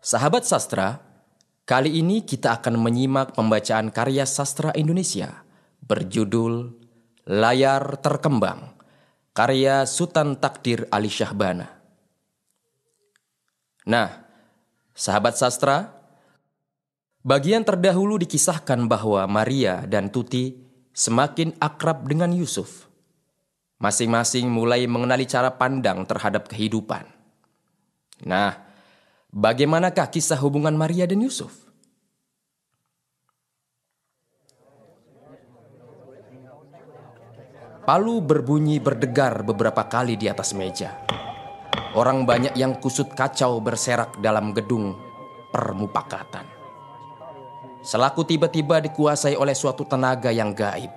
Sahabat sastra, kali ini kita akan menyimak pembacaan karya sastra Indonesia berjudul Layar Terkembang, karya Sutan Takdir Ali Syahbana. Nah, sahabat sastra, bagian terdahulu dikisahkan bahwa Maria dan Tuti semakin akrab dengan Yusuf. Masing-masing mulai mengenali cara pandang terhadap kehidupan. Nah, bagaimanakah kisah hubungan Maria dan Yusuf? Palu berbunyi berdegar beberapa kali di atas meja. Orang banyak yang kusut kacau berserak dalam gedung permupakatan. Selaku tiba-tiba dikuasai oleh suatu tenaga yang gaib.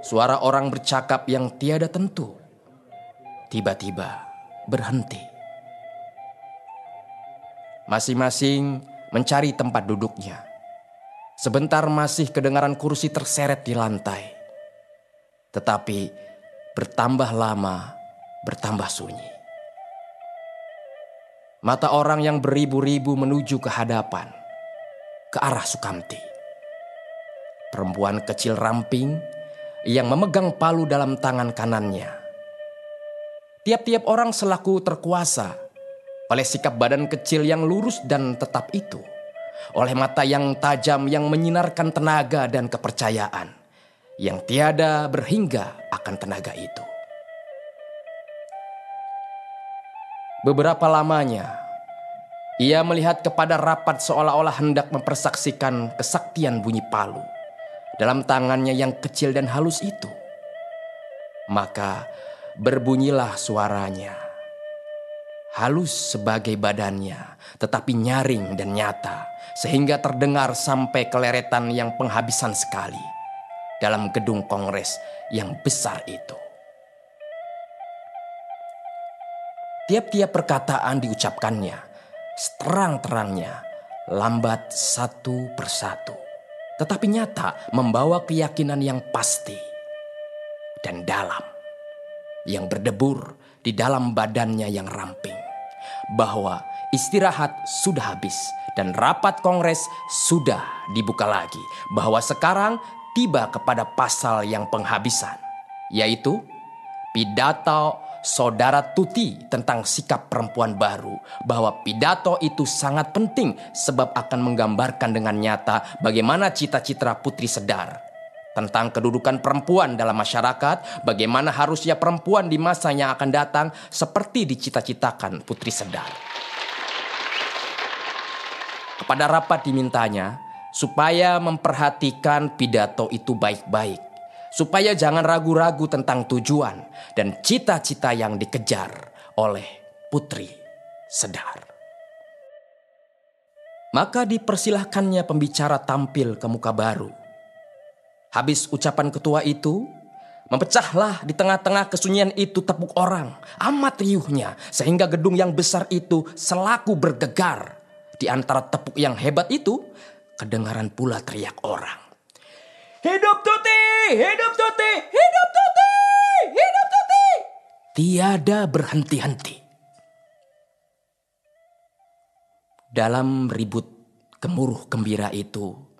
Suara orang bercakap yang tiada tentu tiba-tiba berhenti. Masing-masing mencari tempat duduknya. Sebentar masih kedengaran kursi terseret di lantai. Tetapi bertambah lama, bertambah sunyi. Mata orang yang beribu-ribu menuju ke hadapan, ke arah Sukamti. Perempuan kecil ramping yang memegang palu dalam tangan kanannya. Tiap-tiap orang selaku terkuasa oleh sikap badan kecil yang lurus dan tetap itu, oleh mata yang tajam yang menyinarkan tenaga dan kepercayaan yang tiada berhingga akan tenaga itu. Beberapa lamanya ia melihat kepada rapat seolah-olah hendak mempersaksikan kesaktian bunyi palu dalam tangannya yang kecil dan halus itu. Maka berbunyilah suaranya. Halus sebagai badannya, tetapi nyaring dan nyata, sehingga terdengar sampai keleretan yang penghabisan sekali dalam gedung kongres yang besar itu. Tiap-tiap perkataan diucapkannya, seterang-terangnya, lambat satu persatu, tetapi nyata membawa keyakinan yang pasti dan dalam, yang berdebur di dalam badannya yang ramping, bahwa istirahat sudah habis dan rapat kongres sudah dibuka lagi, bahwa sekarang tiba kepada pasal yang penghabisan, yaitu pidato Saudara Tuti tentang sikap perempuan baru, bahwa pidato itu sangat penting sebab akan menggambarkan dengan nyata bagaimana cita-cita Putri Sedar tentang kedudukan perempuan dalam masyarakat, bagaimana harusnya perempuan di masa yang akan datang seperti dicita-citakan Putri Sedar. Kepada rapat dimintanya supaya memperhatikan pidato itu baik-baik, supaya jangan ragu-ragu tentang tujuan dan cita-cita yang dikejar oleh Putri Sedar. Maka dipersilahkannya pembicara tampil ke muka baru. Habis ucapan ketua itu, mempecahlah di tengah-tengah kesunyian itu tepuk orang, amat riuhnya, sehingga gedung yang besar itu selaku bergegar. Di antara tepuk yang hebat itu, kedengaran pula teriak orang. Hidup Tuti! Hidup Tuti! Hidup Tuti! Hidup Tuti! Tiada berhenti-henti. Dalam ribut gemuruh gembira itu,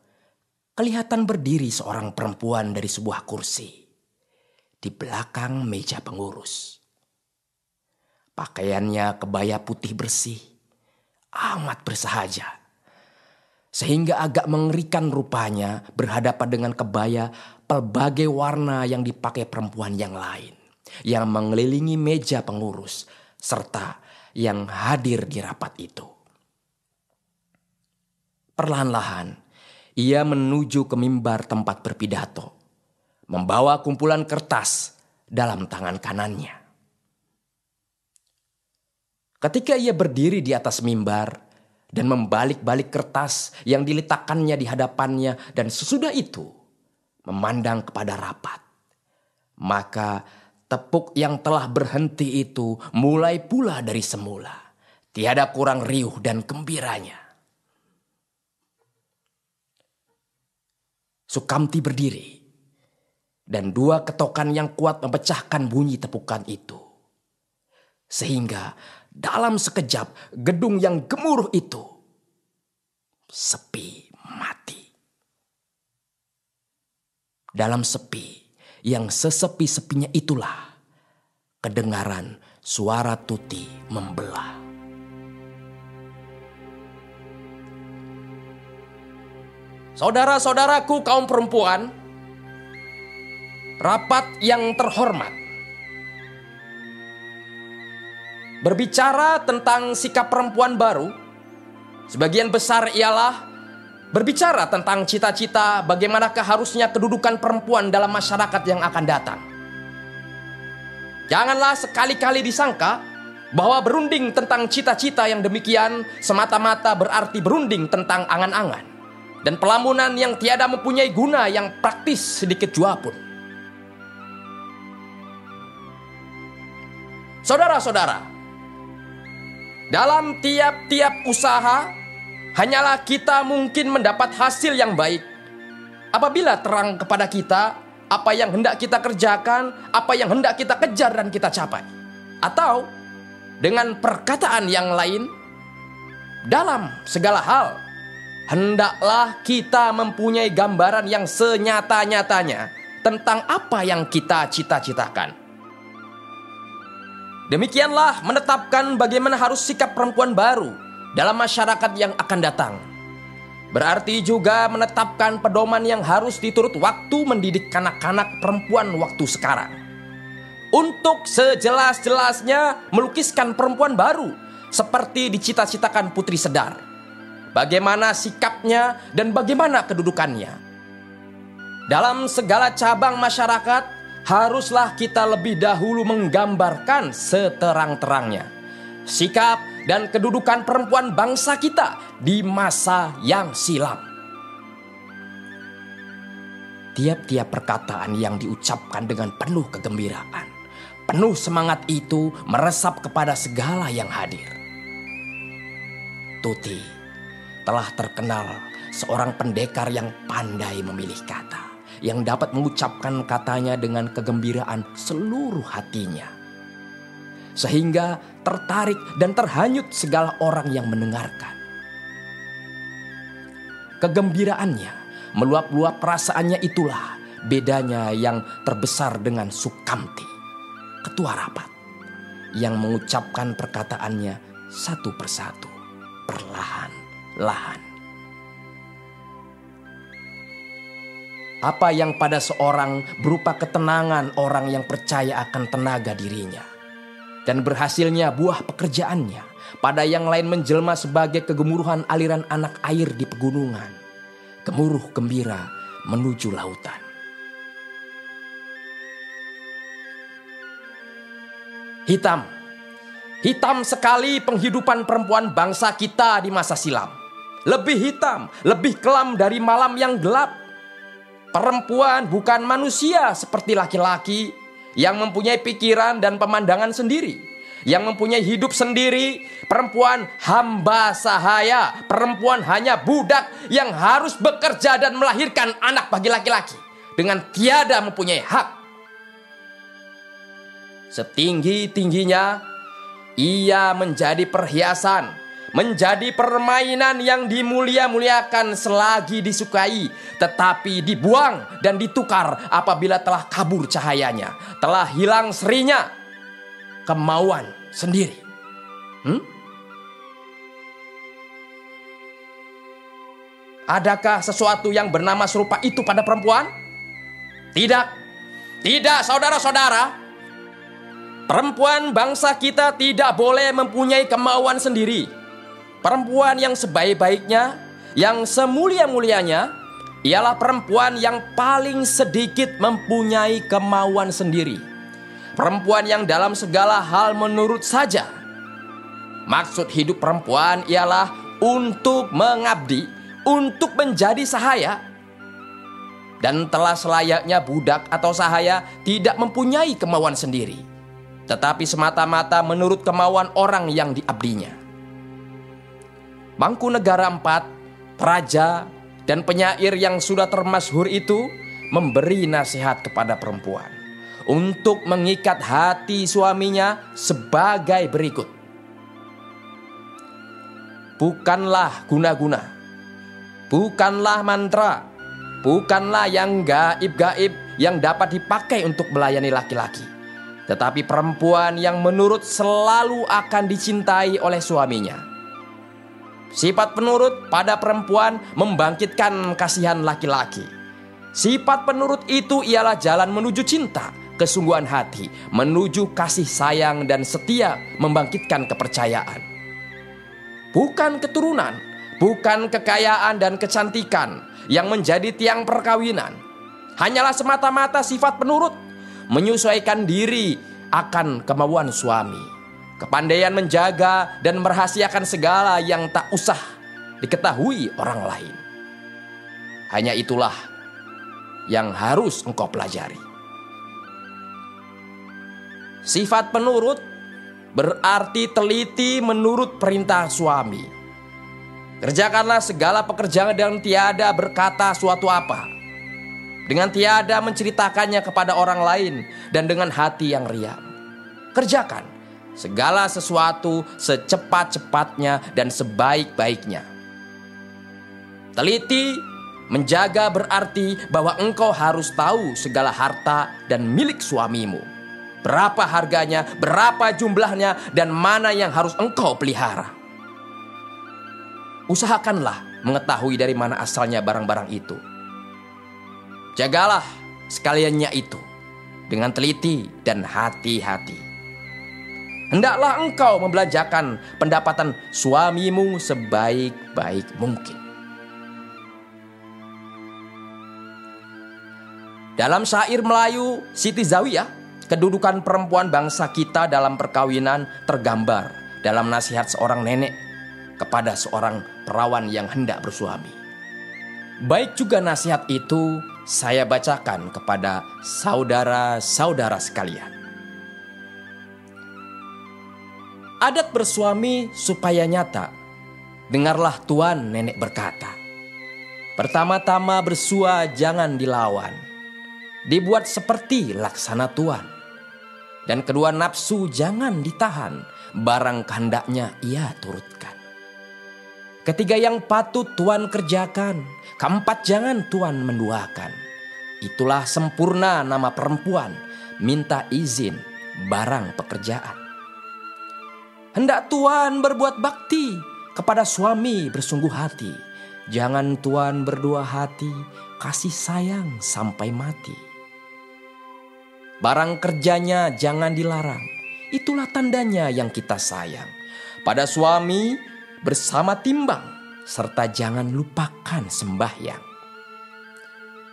kelihatan berdiri seorang perempuan dari sebuah kursi di belakang meja pengurus. Pakaiannya kebaya putih bersih, amat bersahaja, sehingga agak mengerikan rupanya berhadapan dengan kebaya pelbagai warna yang dipakai perempuan yang lain, yang mengelilingi meja pengurus, serta yang hadir di rapat itu. Perlahan-lahan, ia menuju ke mimbar tempat berpidato, membawa kumpulan kertas dalam tangan kanannya. Ketika ia berdiri di atas mimbar dan membalik-balik kertas yang diletakkannya di hadapannya, dan sesudah itu memandang kepada rapat, maka tepuk yang telah berhenti itu mulai pula dari semula, tiada kurang riuh dan gembiranya. Sukamti berdiri, dan dua ketokan yang kuat memecahkan bunyi tepukan itu. Sehingga dalam sekejap gedung yang gemuruh itu sepi mati. Dalam sepi yang sesepi-sepinya itulah kedengaran suara Tuti membelah. Saudara-saudaraku kaum perempuan, rapat yang terhormat. Berbicara tentang sikap perempuan baru, sebagian besar ialah berbicara tentang cita-cita bagaimanakah harusnya kedudukan perempuan dalam masyarakat yang akan datang. Janganlah sekali-kali disangka bahwa berunding tentang cita-cita yang demikian semata-mata berarti berunding tentang angan-angan dan pelamunan yang tiada mempunyai guna yang praktis sedikit jua pun. Saudara-saudara, dalam tiap-tiap usaha hanyalah kita mungkin mendapat hasil yang baik apabila terang kepada kita apa yang hendak kita kerjakan, apa yang hendak kita kejar dan kita capai. Atau dengan perkataan yang lain, dalam segala hal hendaklah kita mempunyai gambaran yang senyata-nyatanya tentang apa yang kita cita-citakan. Demikianlah menetapkan bagaimana harus sikap perempuan baru dalam masyarakat yang akan datang. Berarti juga menetapkan pedoman yang harus diturut waktu mendidik kanak-kanak perempuan waktu sekarang. Untuk sejelas-jelasnya melukiskan perempuan baru seperti dicita-citakan Putri Sedar. Bagaimana sikapnya dan bagaimana kedudukannya. Dalam segala cabang masyarakat, haruslah kita lebih dahulu menggambarkan seterang-terangnya sikap dan kedudukan perempuan bangsa kita di masa yang silam. Tiap-tiap perkataan yang diucapkan dengan penuh kegembiraan, penuh semangat itu meresap kepada segala yang hadir. Tuti telah terkenal seorang pendekar yang pandai memilih kata, yang dapat mengucapkan katanya dengan kegembiraan seluruh hatinya. Sehingga tertarik dan terhanyut segala orang yang mendengarkan. Kegembiraannya, meluap-luap perasaannya itulah bedanya yang terbesar dengan Sukamti, ketua rapat, yang mengucapkan perkataannya satu persatu, perlahan-lahan. Apa yang pada seorang berupa ketenangan orang yang percaya akan tenaga dirinya dan berhasilnya buah pekerjaannya, pada yang lain menjelma sebagai kegemuruhan aliran anak air di pegunungan, gemuruh gembira menuju lautan. Hitam sekali penghidupan perempuan bangsa kita di masa silam. Lebih hitam, lebih kelam dari malam yang gelap. Perempuan bukan manusia seperti laki-laki yang mempunyai pikiran dan pemandangan sendiri, yang mempunyai hidup sendiri. Perempuan hamba sahaya, perempuan hanya budak yang harus bekerja dan melahirkan anak bagi laki-laki dengan tiada mempunyai hak. Setinggi-tingginya ia menjadi perhiasan, menjadi permainan yang dimulia-muliakan selagi disukai, tetapi dibuang dan ditukar apabila telah kabur cahayanya, telah hilang serinya, kemauan sendiri. Adakah sesuatu yang bernama serupa itu pada perempuan? Tidak, saudara-saudara. Perempuan bangsa kita tidak boleh mempunyai kemauan sendiri. Perempuan yang sebaik-baiknya, yang semulia-mulianya, ialah perempuan yang paling sedikit mempunyai kemauan sendiri. Perempuan yang dalam segala hal menurut saja. Maksud hidup perempuan ialah untuk mengabdi, untuk menjadi sahaya. Dan telah selayaknya budak atau sahaya tidak mempunyai kemauan sendiri, tetapi semata-mata menurut kemauan orang yang diabdinya. Mangkunegara IV, raja, dan penyair yang sudah termasyhur itu memberi nasihat kepada perempuan untuk mengikat hati suaminya sebagai berikut. Bukanlah guna-guna, bukanlah mantra, bukanlah yang gaib-gaib yang dapat dipakai untuk melayani laki-laki, tetapi perempuan yang menurut selalu akan dicintai oleh suaminya. Sifat penurut pada perempuan membangkitkan kasihan laki-laki. Sifat penurut itu ialah jalan menuju cinta, kesungguhan hati, menuju kasih sayang dan setia, membangkitkan kepercayaan. Bukan keturunan, bukan kekayaan dan kecantikan yang menjadi tiang perkawinan. Hanyalah semata-mata sifat penurut, menyesuaikan diri akan kemauan suami. Kepandaian menjaga dan merahasiakan segala yang tak usah diketahui orang lain. Hanya itulah yang harus engkau pelajari. Sifat penurut berarti teliti menurut perintah suami. Kerjakanlah segala pekerjaan dengan tiada berkata suatu apa, dengan tiada menceritakannya kepada orang lain, dan dengan hati yang riang. Kerjakan segala sesuatu secepat-cepatnya dan sebaik-baiknya. Teliti menjaga berarti bahwa engkau harus tahu segala harta dan milik suamimu. Berapa harganya, berapa jumlahnya, dan mana yang harus engkau pelihara. Usahakanlah mengetahui dari mana asalnya barang-barang itu. Jagalah sekaliannya itu dengan teliti dan hati-hati. Hendaklah engkau membelanjakan pendapatan suamimu sebaik-baik mungkin. Dalam syair Melayu Siti Zawiyah, kedudukan perempuan bangsa kita dalam perkawinan tergambar dalam nasihat seorang nenek kepada seorang perawan yang hendak bersuami. Baik juga nasihat itu saya bacakan kepada saudara-saudara sekalian. Adat bersuami supaya nyata. Dengarlah tuan nenek berkata. Pertama-tama bersua jangan dilawan. Dibuat seperti laksana tuan. Dan kedua nafsu jangan ditahan. Barang kehendaknya ia turutkan. Ketiga yang patut tuan kerjakan. Keempat jangan tuan menduakan. Itulah sempurna nama perempuan. Minta izin barang pekerjaan. Hendak tuan berbuat bakti kepada suami bersungguh hati. Jangan tuan berdua hati, kasih sayang sampai mati. Barang kerjanya jangan dilarang, itulah tandanya yang kita sayang. Pada suami bersama timbang, serta jangan lupakan sembahyang.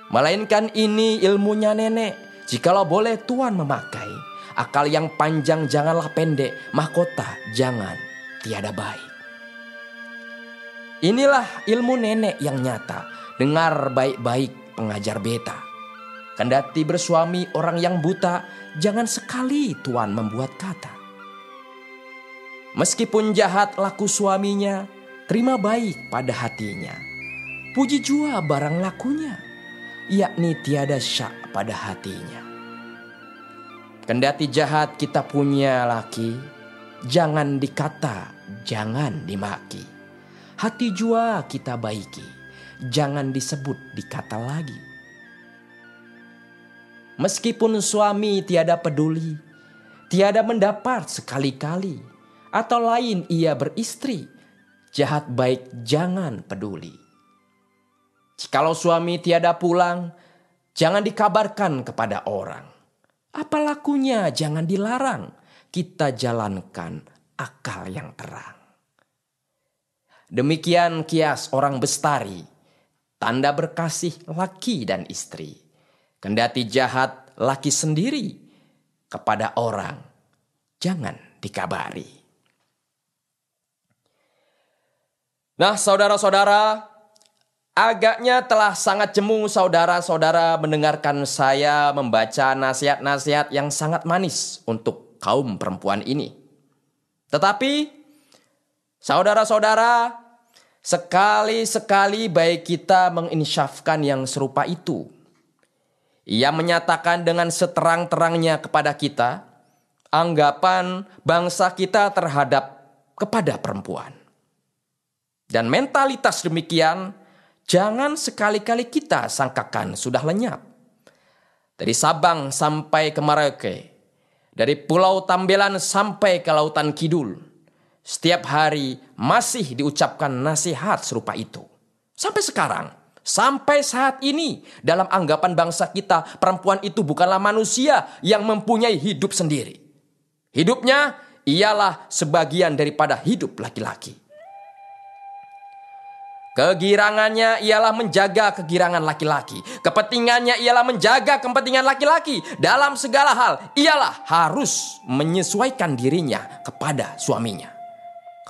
Melainkan ini ilmunya nenek, jikalau boleh tuan memakai. Akal yang panjang janganlah pendek, mahkota jangan tiada baik. Inilah ilmu nenek yang nyata, dengar baik-baik pengajar beta. Kendati bersuami orang yang buta, jangan sekali tuan membuat kata. Meskipun jahat laku suaminya, terima baik pada hatinya. Puji jua barang lakunya, yakni tiada syak pada hatinya. Kendati jahat kita punya laki, jangan dikata, jangan dimaki. Hati jua kita baiki, jangan disebut dikata lagi. Meskipun suami tiada peduli, tiada mendapat sekali-kali, atau lain ia beristri, jahat baik jangan peduli. Jikalau suami tiada pulang, jangan dikabarkan kepada orang. Apa lakunya jangan dilarang, kita jalankan akal yang terang. Demikian kias orang bestari, tanda berkasih laki dan istri. Kendati jahat laki sendiri, kepada orang jangan dikabari. Nah saudara-saudara, agaknya telah sangat jemu saudara-saudara mendengarkan saya membaca nasihat-nasihat yang sangat manis untuk kaum perempuan ini. Tetapi saudara-saudara, sekali-sekali baik kita menginsyafkan yang serupa itu. Ia menyatakan dengan seterang-terangnya kepada kita anggapan bangsa kita terhadap kepada perempuan. Dan mentalitas demikian jangan sekali-kali kita sangkakan sudah lenyap. Dari Sabang sampai ke Merauke, dari Pulau Tambelan sampai ke Lautan Kidul, setiap hari masih diucapkan nasihat serupa itu. Sampai sekarang, sampai saat ini, dalam anggapan bangsa kita, perempuan itu bukanlah manusia yang mempunyai hidup sendiri. Hidupnya ialah sebagian daripada hidup laki-laki. Kegirangannya ialah menjaga kegirangan laki-laki. Kepentingannya ialah menjaga kepentingan laki-laki. Dalam segala hal, ialah harus menyesuaikan dirinya kepada suaminya.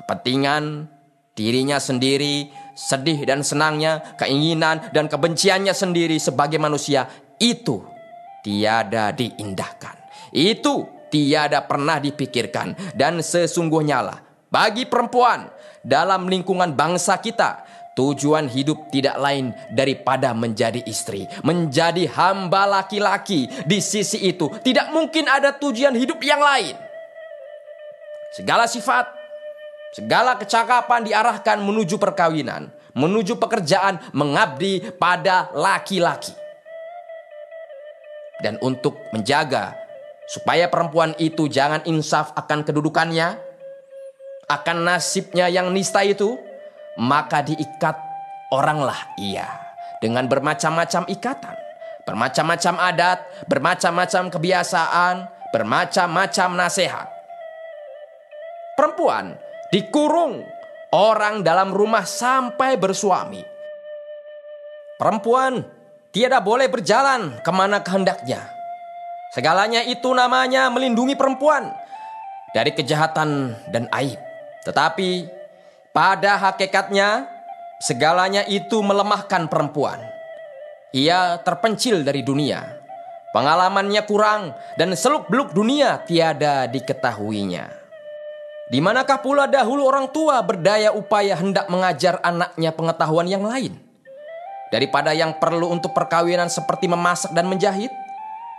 Kepentingan dirinya sendiri, sedih dan senangnya, keinginan dan kebenciannya sendiri sebagai manusia, itu tiada diindahkan. Itu tiada pernah dipikirkan. Dan sesungguhnya lah, bagi perempuan dalam lingkungan bangsa kita, tujuan hidup tidak lain daripada menjadi istri, menjadi hamba laki-laki. Di sisi itu tidak mungkin ada tujuan hidup yang lain. Segala sifat, segala kecakapan diarahkan menuju perkawinan, menuju pekerjaan, mengabdi pada laki-laki. Dan untuk menjaga supaya perempuan itu jangan insaf akan kedudukannya, akan nasibnya yang nista itu, maka diikat oranglah ia dengan bermacam-macam ikatan, bermacam-macam adat, bermacam-macam kebiasaan, bermacam-macam nasihat. Perempuan dikurung orang dalam rumah sampai bersuami. Perempuan tiada boleh berjalan kemana kehendaknya. Segalanya itu namanya melindungi perempuan dari kejahatan dan aib. Tetapi pada hakikatnya, segalanya itu melemahkan perempuan. Ia terpencil dari dunia. Pengalamannya kurang dan seluk-beluk dunia tiada diketahuinya. Di manakah pula dahulu orang tua berdaya upaya hendak mengajar anaknya pengetahuan yang lain? Daripada yang perlu untuk perkawinan seperti memasak dan menjahit.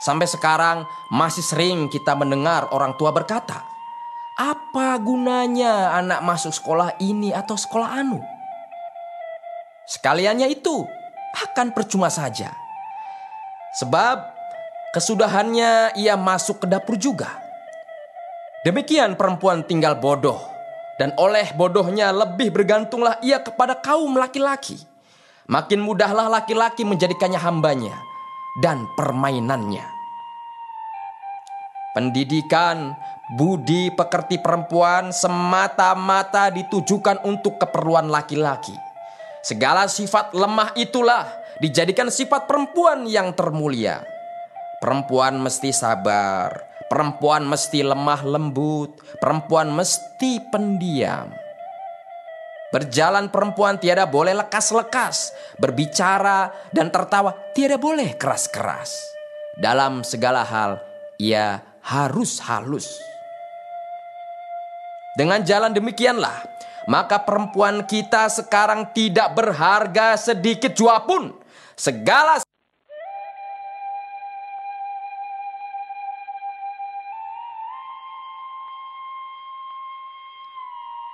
Sampai sekarang masih sering kita mendengar orang tua berkata, apa gunanya anak masuk sekolah ini atau sekolah anu? Sekaliannya itu akan percuma saja. Sebab kesudahannya ia masuk ke dapur juga. Demikian perempuan tinggal bodoh. Dan oleh bodohnya lebih bergantunglah ia kepada kaum laki-laki. Makin mudahlah laki-laki menjadikannya hambanya dan permainannya. Pendidikan budi pekerti perempuan semata-mata ditujukan untuk keperluan laki-laki. Segala sifat lemah itulah dijadikan sifat perempuan yang termulia. Perempuan mesti sabar, perempuan mesti lemah lembut, perempuan mesti pendiam. Berjalan perempuan tiada boleh lekas-lekas, berbicara dan tertawa tiada boleh keras-keras. Dalam segala hal ia harus halus. Dengan jalan demikianlah, maka perempuan kita sekarang tidak berharga sedikit jua pun. Segala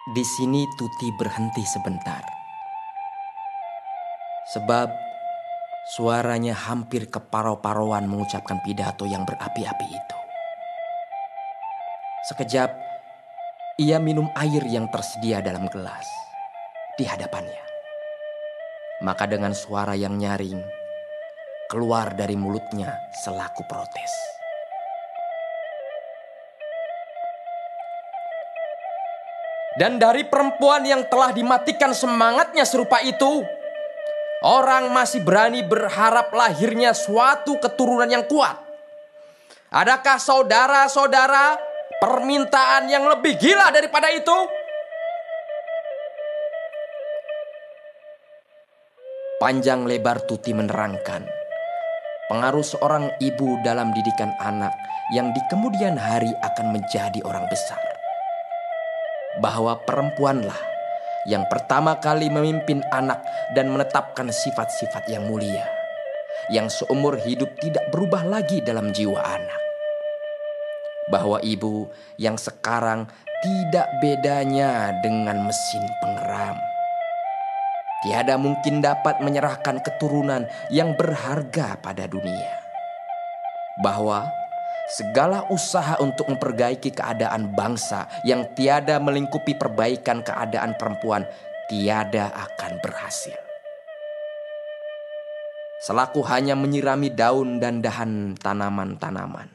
Di sini Tuti berhenti sebentar. Sebab suaranya hampir keparo-paroan mengucapkan pidato yang berapi-api itu. Sekejap, ia minum air yang tersedia dalam gelas di hadapannya. Maka dengan suara yang nyaring, keluar dari mulutnya selaku protes. Dan dari perempuan yang telah dimatikan semangatnya serupa itu, orang masih berani berharap lahirnya suatu keturunan yang kuat. Adakah saudara-saudara permintaan yang lebih gila daripada itu? Panjang lebar Tuti menerangkan pengaruh seorang ibu dalam didikan anak yang di kemudian hari akan menjadi orang besar. Bahwa perempuanlah yang pertama kali memimpin anak dan menetapkan sifat-sifat yang mulia. yang seumur hidup tidak berubah lagi dalam jiwa anak. Bahwa ibu yang sekarang tidak bedanya dengan mesin pengeram. Tiada mungkin dapat menyerahkan keturunan yang berharga pada dunia. Bahwa segala usaha untuk memperbaiki keadaan bangsa yang tiada melingkupi perbaikan keadaan perempuan tiada akan berhasil. Selaku hanya menyirami daun dan dahan tanaman-tanaman,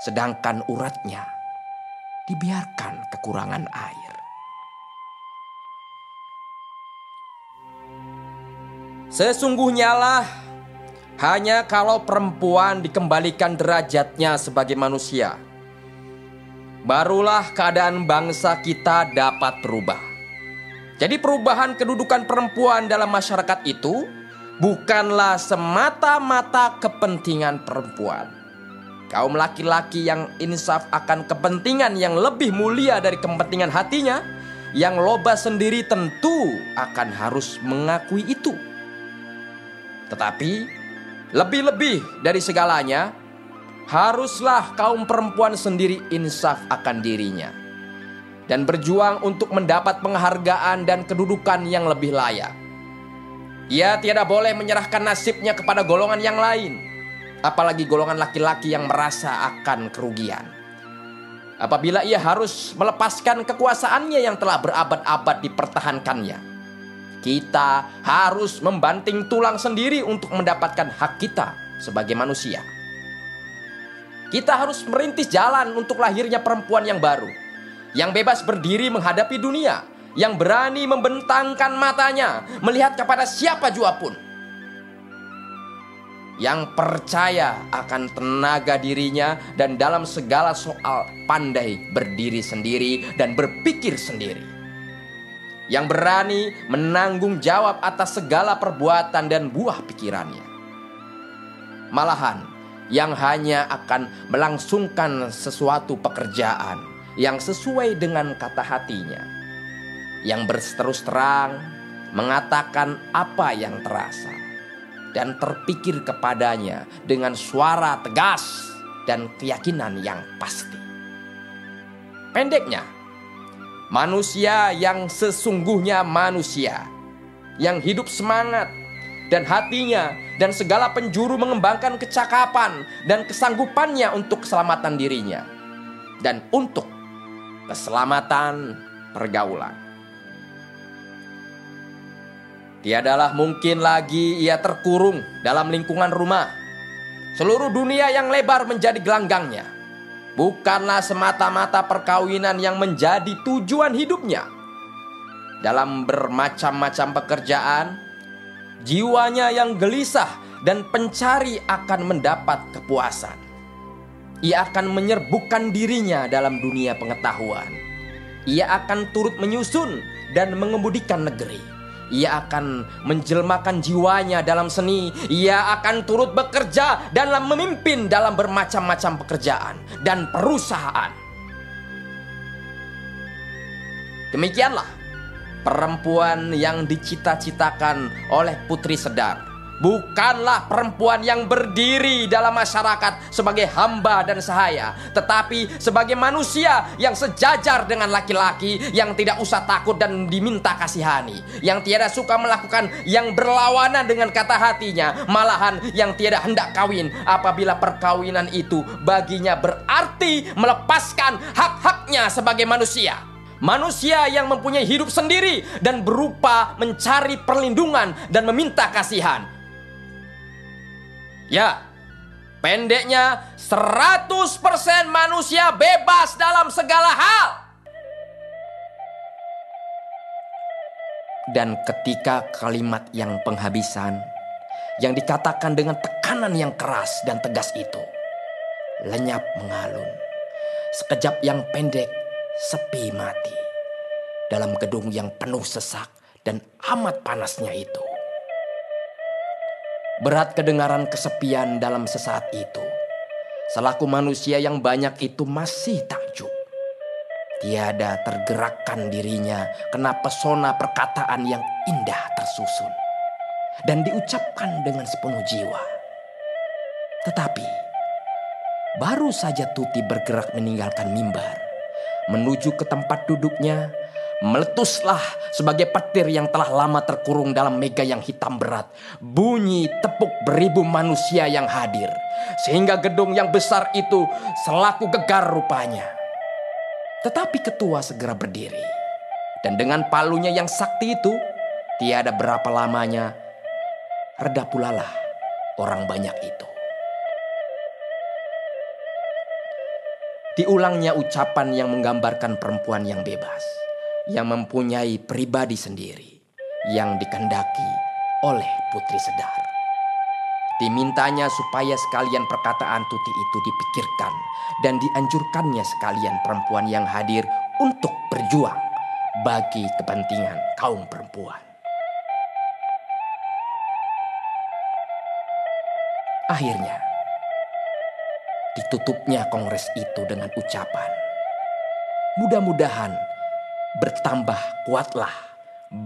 sedangkan uratnya dibiarkan kekurangan air. Sesungguhnya lah, hanya kalau perempuan dikembalikan derajatnya sebagai manusia, barulah keadaan bangsa kita dapat berubah. Jadi perubahan kedudukan perempuan dalam masyarakat itu bukanlah semata-mata kepentingan perempuan. Kaum laki-laki yang insaf akan kepentingan yang lebih mulia dari kepentingan hatinya, yang loba sendiri tentu akan harus mengakui itu. Tetapi lebih-lebih dari segalanya, haruslah kaum perempuan sendiri insaf akan dirinya dan berjuang untuk mendapat penghargaan dan kedudukan yang lebih layak. Ia tidak boleh menyerahkan nasibnya kepada golongan yang lain, apalagi golongan laki-laki yang merasa akan kerugian. Apabila ia harus melepaskan kekuasaannya yang telah berabad-abad dipertahankannya, kita harus membanting tulang sendiri untuk mendapatkan hak kita sebagai manusia. Kita harus merintis jalan untuk lahirnya perempuan yang baru, yang bebas berdiri menghadapi dunia, yang berani membentangkan matanya melihat kepada siapa jua pun, yang percaya akan tenaga dirinya dan dalam segala soal pandai berdiri sendiri dan berpikir sendiri, yang berani menanggung jawab atas segala perbuatan dan buah pikirannya. Malahan yang hanya akan melangsungkan sesuatu pekerjaan yang sesuai dengan kata hatinya, yang berterus terang mengatakan apa yang terasa dan terpikir kepadanya dengan suara tegas dan keyakinan yang pasti. Pendeknya, manusia yang sesungguhnya manusia, yang hidup semangat dan hatinya dan segala penjuru mengembangkan kecakapan dan kesanggupannya untuk keselamatan dirinya dan untuk keselamatan pergaulan. Tiadalah mungkin lagi ia terkurung dalam lingkungan rumah. Seluruh dunia yang lebar menjadi gelanggangnya. Bukanlah semata-mata perkawinan yang menjadi tujuan hidupnya. Dalam bermacam-macam pekerjaan, jiwanya yang gelisah dan pencari akan mendapat kepuasan. Ia akan menyerbukan dirinya dalam dunia pengetahuan. Ia akan turut menyusun dan mengemudikan negeri. Ia akan menjelmakan jiwanya dalam seni. Ia akan turut bekerja dan memimpin dalam bermacam-macam pekerjaan dan perusahaan. Demikianlah perempuan yang dicita-citakan oleh Putri Sedar. Bukanlah perempuan yang berdiri dalam masyarakat sebagai hamba dan sahaya, tetapi sebagai manusia yang sejajar dengan laki-laki, yang tidak usah takut dan diminta kasihani, yang tiada suka melakukan yang berlawanan dengan kata hatinya, malahan yang tiada hendak kawin apabila perkawinan itu baginya berarti melepaskan hak-haknya sebagai manusia. Manusia yang mempunyai hidup sendiri dan berupa mencari perlindungan dan meminta kasihan. Ya, pendeknya 100% manusia bebas dalam segala hal. Dan ketika kalimat yang penghabisan, yang dikatakan dengan tekanan yang keras dan tegas itu, lenyap mengalun. Sekejap yang pendek, sepi mati. Dalam gedung yang penuh sesak dan amat panasnya itu. Berat kedengaran kesepian dalam sesaat itu. Selaku manusia yang banyak itu masih takjub. Tiada tergerakkan dirinya kena pesona perkataan yang indah tersusun dan diucapkan dengan sepenuh jiwa. Tetapi baru saja Tuti bergerak meninggalkan mimbar, menuju ke tempat duduknya, meletuslah sebagai petir yang telah lama terkurung dalam mega yang hitam berat bunyi tepuk beribu manusia yang hadir, sehingga gedung yang besar itu selaku gegar rupanya. Tetapi ketua segera berdiri, dan dengan palunya yang sakti itu, tiada berapa lamanya reda pula lah orang banyak itu. Diulangnya ucapan yang menggambarkan perempuan yang bebas, yang mempunyai pribadi sendiri, yang dikehendaki oleh Putri Sedar. Dimintanya supaya sekalian perkataan Tuti itu dipikirkan dan dianjurkannya sekalian perempuan yang hadir untuk berjuang bagi kepentingan kaum perempuan. Akhirnya, ditutupnya kongres itu dengan ucapan, mudah-mudahan bertambah kuatlah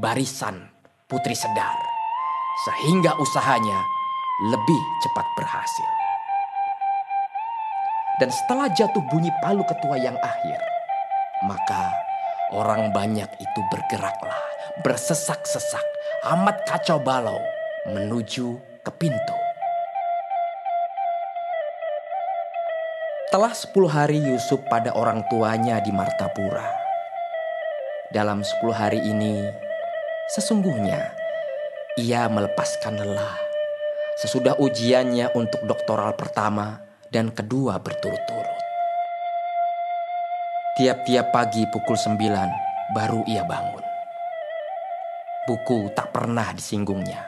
barisan Putri Sedar, sehingga usahanya lebih cepat berhasil. Dan setelah jatuh bunyi palu ketua yang akhir, maka orang banyak itu bergeraklah, bersesak-sesak, amat kacau balau menuju ke pintu. Telah 10 hari Yusuf pada orang tuanya di Martapura. Dalam 10 hari ini, sesungguhnya ia melepaskan lelah sesudah ujiannya untuk doktoral pertama dan kedua berturut-turut. Tiap-tiap pagi pukul 9 baru ia bangun. Buku tak pernah disinggungnya.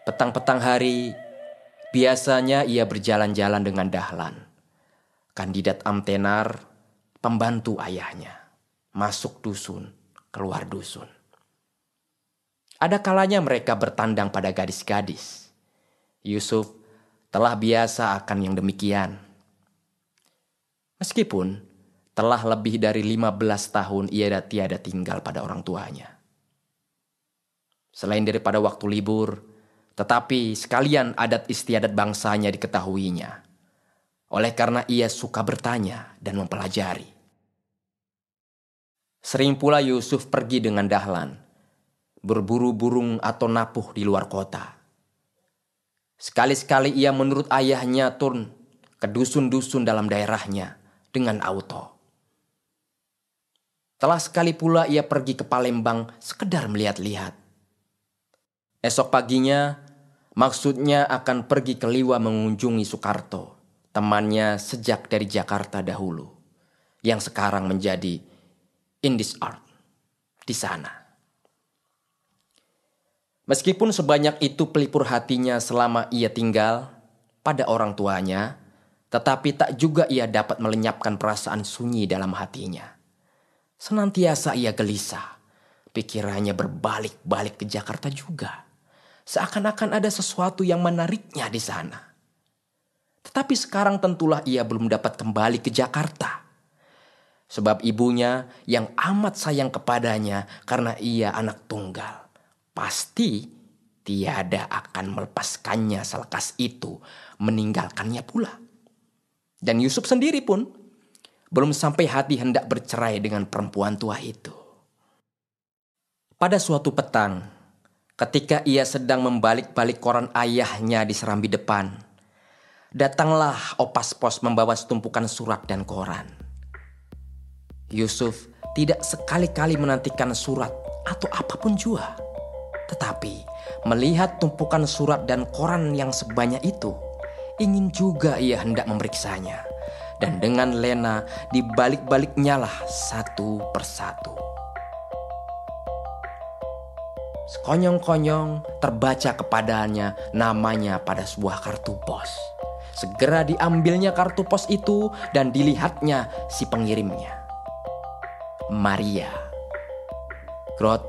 Petang-petang hari, biasanya ia berjalan-jalan dengan Dahlan, kandidat amtenar, pembantu ayahnya, masuk dusun, keluar dusun. Ada kalanya mereka bertandang pada gadis-gadis. Yusuf telah biasa akan yang demikian. Meskipun telah lebih dari 15 tahun ia tiada tinggal pada orang tuanya. Selain daripada waktu libur, tetapi sekalian adat istiadat bangsanya diketahuinya. Oleh karena ia suka bertanya dan mempelajari. Sering pula Yusuf pergi dengan Dahlan, berburu burung atau napuh di luar kota. Sekali-sekali ia menurut ayahnya turun ke dusun-dusun dalam daerahnya dengan auto. Telah sekali pula ia pergi ke Palembang sekedar melihat-lihat. Esok paginya, maksudnya akan pergi ke Liwa mengunjungi Soekarto, temannya sejak dari Jakarta dahulu, yang sekarang menjadi Indis Art di sana. Meskipun sebanyak itu pelipur hatinya selama ia tinggal pada orang tuanya, tetapi tak juga ia dapat melenyapkan perasaan sunyi dalam hatinya. Senantiasa ia gelisah, pikirannya berbalik-balik ke Jakarta juga. Seakan-akan ada sesuatu yang menariknya di sana. Tetapi sekarang tentulah ia belum dapat kembali ke Jakarta. Sebab ibunya yang amat sayang kepadanya karena ia anak tunggal, pasti tiada akan melepaskannya selekas itu, meninggalkannya pula. Dan Yusuf sendiri pun belum sampai hati hendak bercerai dengan perempuan tua itu. Pada suatu petang, ketika ia sedang membalik-balik koran ayahnya di serambi depan, datanglah opas pos membawa setumpukan surat dan koran. Yusuf tidak sekali-kali menantikan surat atau apapun jua. Tetapi melihat tumpukan surat dan koran yang sebanyak itu, ingin juga ia hendak memeriksanya. Dan dengan lena dibalik-baliknya lah satu persatu. Sekonyong-konyong terbaca kepadanya namanya pada sebuah kartu pos. Segera diambilnya kartu pos itu dan dilihatnya si pengirimnya. Maria, Grot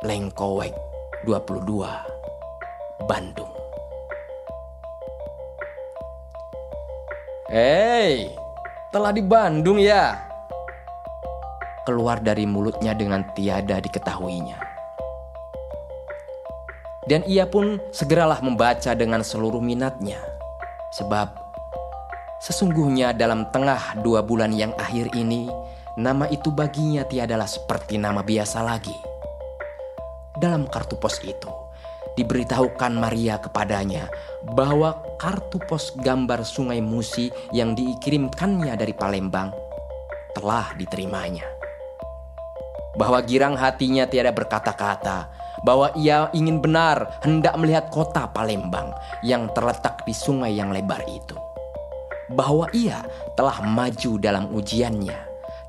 Lengkowek 22, Bandung. Hei, telah di Bandung ya? Keluar dari mulutnya dengan tiada diketahuinya. Dan ia pun segeralah membaca dengan seluruh minatnya. Sebab sesungguhnya dalam tengah 2 bulan yang akhir ini, nama itu baginya tiadalah seperti nama biasa lagi. Dalam kartu pos itu, diberitahukan Maria kepadanya bahwa kartu pos gambar Sungai Musi yang dikirimkannya dari Palembang telah diterimanya. Bahwa girang hatinya tiada berkata-kata, bahwa ia ingin benar hendak melihat kota Palembang yang terletak di sungai yang lebar itu. Bahwa ia telah maju dalam ujiannya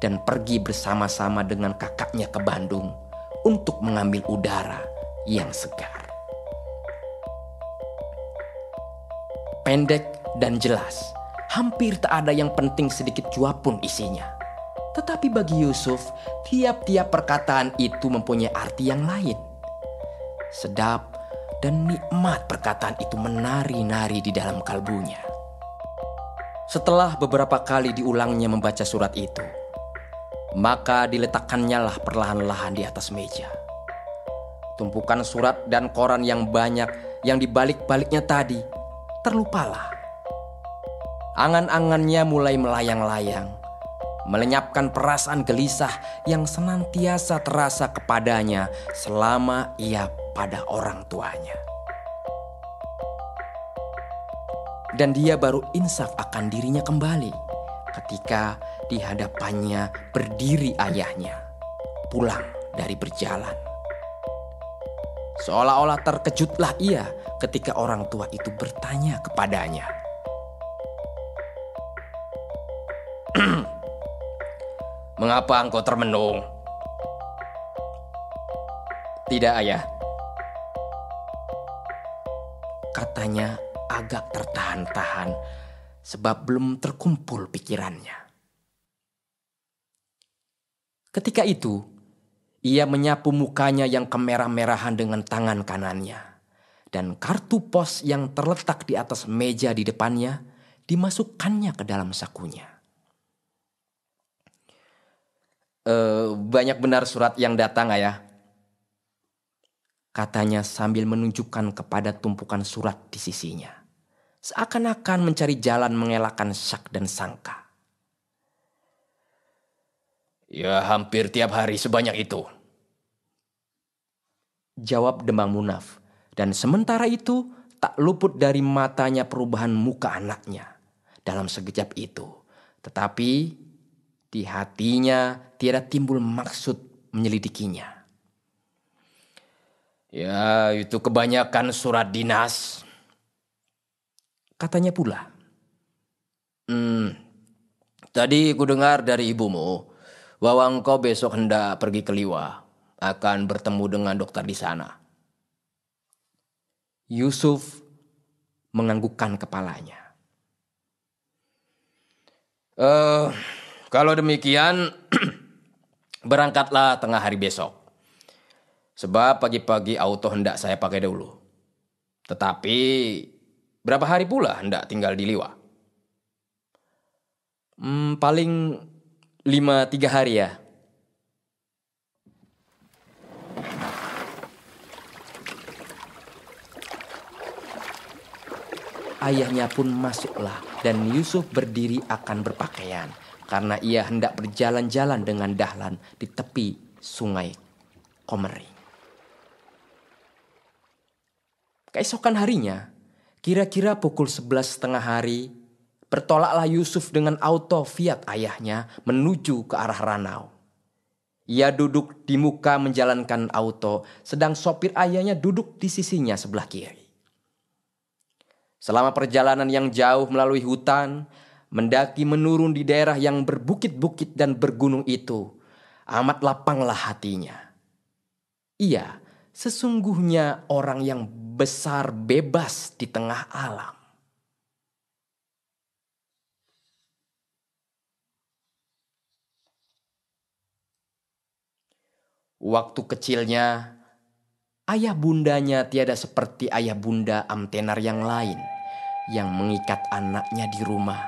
dan pergi bersama-sama dengan kakaknya ke Bandung untuk mengambil udara yang segar. Pendek dan jelas, hampir tak ada yang penting sedikit jua pun isinya. Tetapi bagi Yusuf, tiap-tiap perkataan itu mempunyai arti yang lain. Sedap dan nikmat perkataan itu menari-nari di dalam kalbunya. Setelah beberapa kali diulangnya membaca surat itu, maka diletakkannya lah perlahan-lahan di atas meja. Tumpukan surat dan koran yang banyak yang dibalik-baliknya tadi terlupalah. Angan-angannya mulai melayang-layang, melenyapkan perasaan gelisah yang senantiasa terasa kepadanya selama ia pada orang tuanya. Dan dia baru insaf akan dirinya kembali ketika di hadapannya berdiri ayahnya, pulang dari berjalan. Seolah-olah terkejutlah ia ketika orang tua itu bertanya kepadanya, "Mengapa engkau termenung?" "Tidak, ayah," katanya agak tertahan-tahan sebab belum terkumpul pikirannya. Ketika itu, ia menyapu mukanya yang kemerah-merahan dengan tangan kanannya, dan kartu pos yang terletak di atas meja di depannya dimasukkannya ke dalam sakunya. Banyak benar surat yang datang, ayah," katanya sambil menunjukkan kepada tumpukan surat di sisinya, seakan-akan mencari jalan mengelakkan syak dan sangka. "Ya, hampir tiap hari sebanyak itu," jawab Demang Munaf, dan sementara itu tak luput dari matanya perubahan muka anaknya dalam sekejap itu. Tetapi di hatinya tiada timbul maksud menyelidikinya. "Ya, itu kebanyakan surat dinas," katanya pula. Tadi ku dengar dari ibumu bahwa engkau besok hendak pergi ke Liwa, akan bertemu dengan dokter di sana." Yusuf menganggukkan kepalanya. Kalau demikian, berangkatlah tengah hari besok. Sebab pagi-pagi auto hendak saya pakai dulu. Tetapi berapa hari pula hendak tinggal di Liwa?" Paling 3 hari ya." Ayahnya pun masuklah dan Yusuf berdiri akan berpakaian karena ia hendak berjalan-jalan dengan Dahlan di tepi sungai Komering. Keesokan harinya, kira-kira pukul 11:30 hari, bertolaklah Yusuf dengan auto Fiat ayahnya menuju ke arah Ranau. Ia duduk di muka menjalankan auto, sedang sopir ayahnya duduk di sisinya sebelah kiri. Selama perjalanan yang jauh melalui hutan, mendaki menurun di daerah yang berbukit-bukit dan bergunung itu, amat lapanglah hatinya. Ia sesungguhnya orang yang besar bebas di tengah alam. Waktu kecilnya, ayah bundanya tiada seperti ayah bunda Amtenar yang lain yang mengikat anaknya di rumah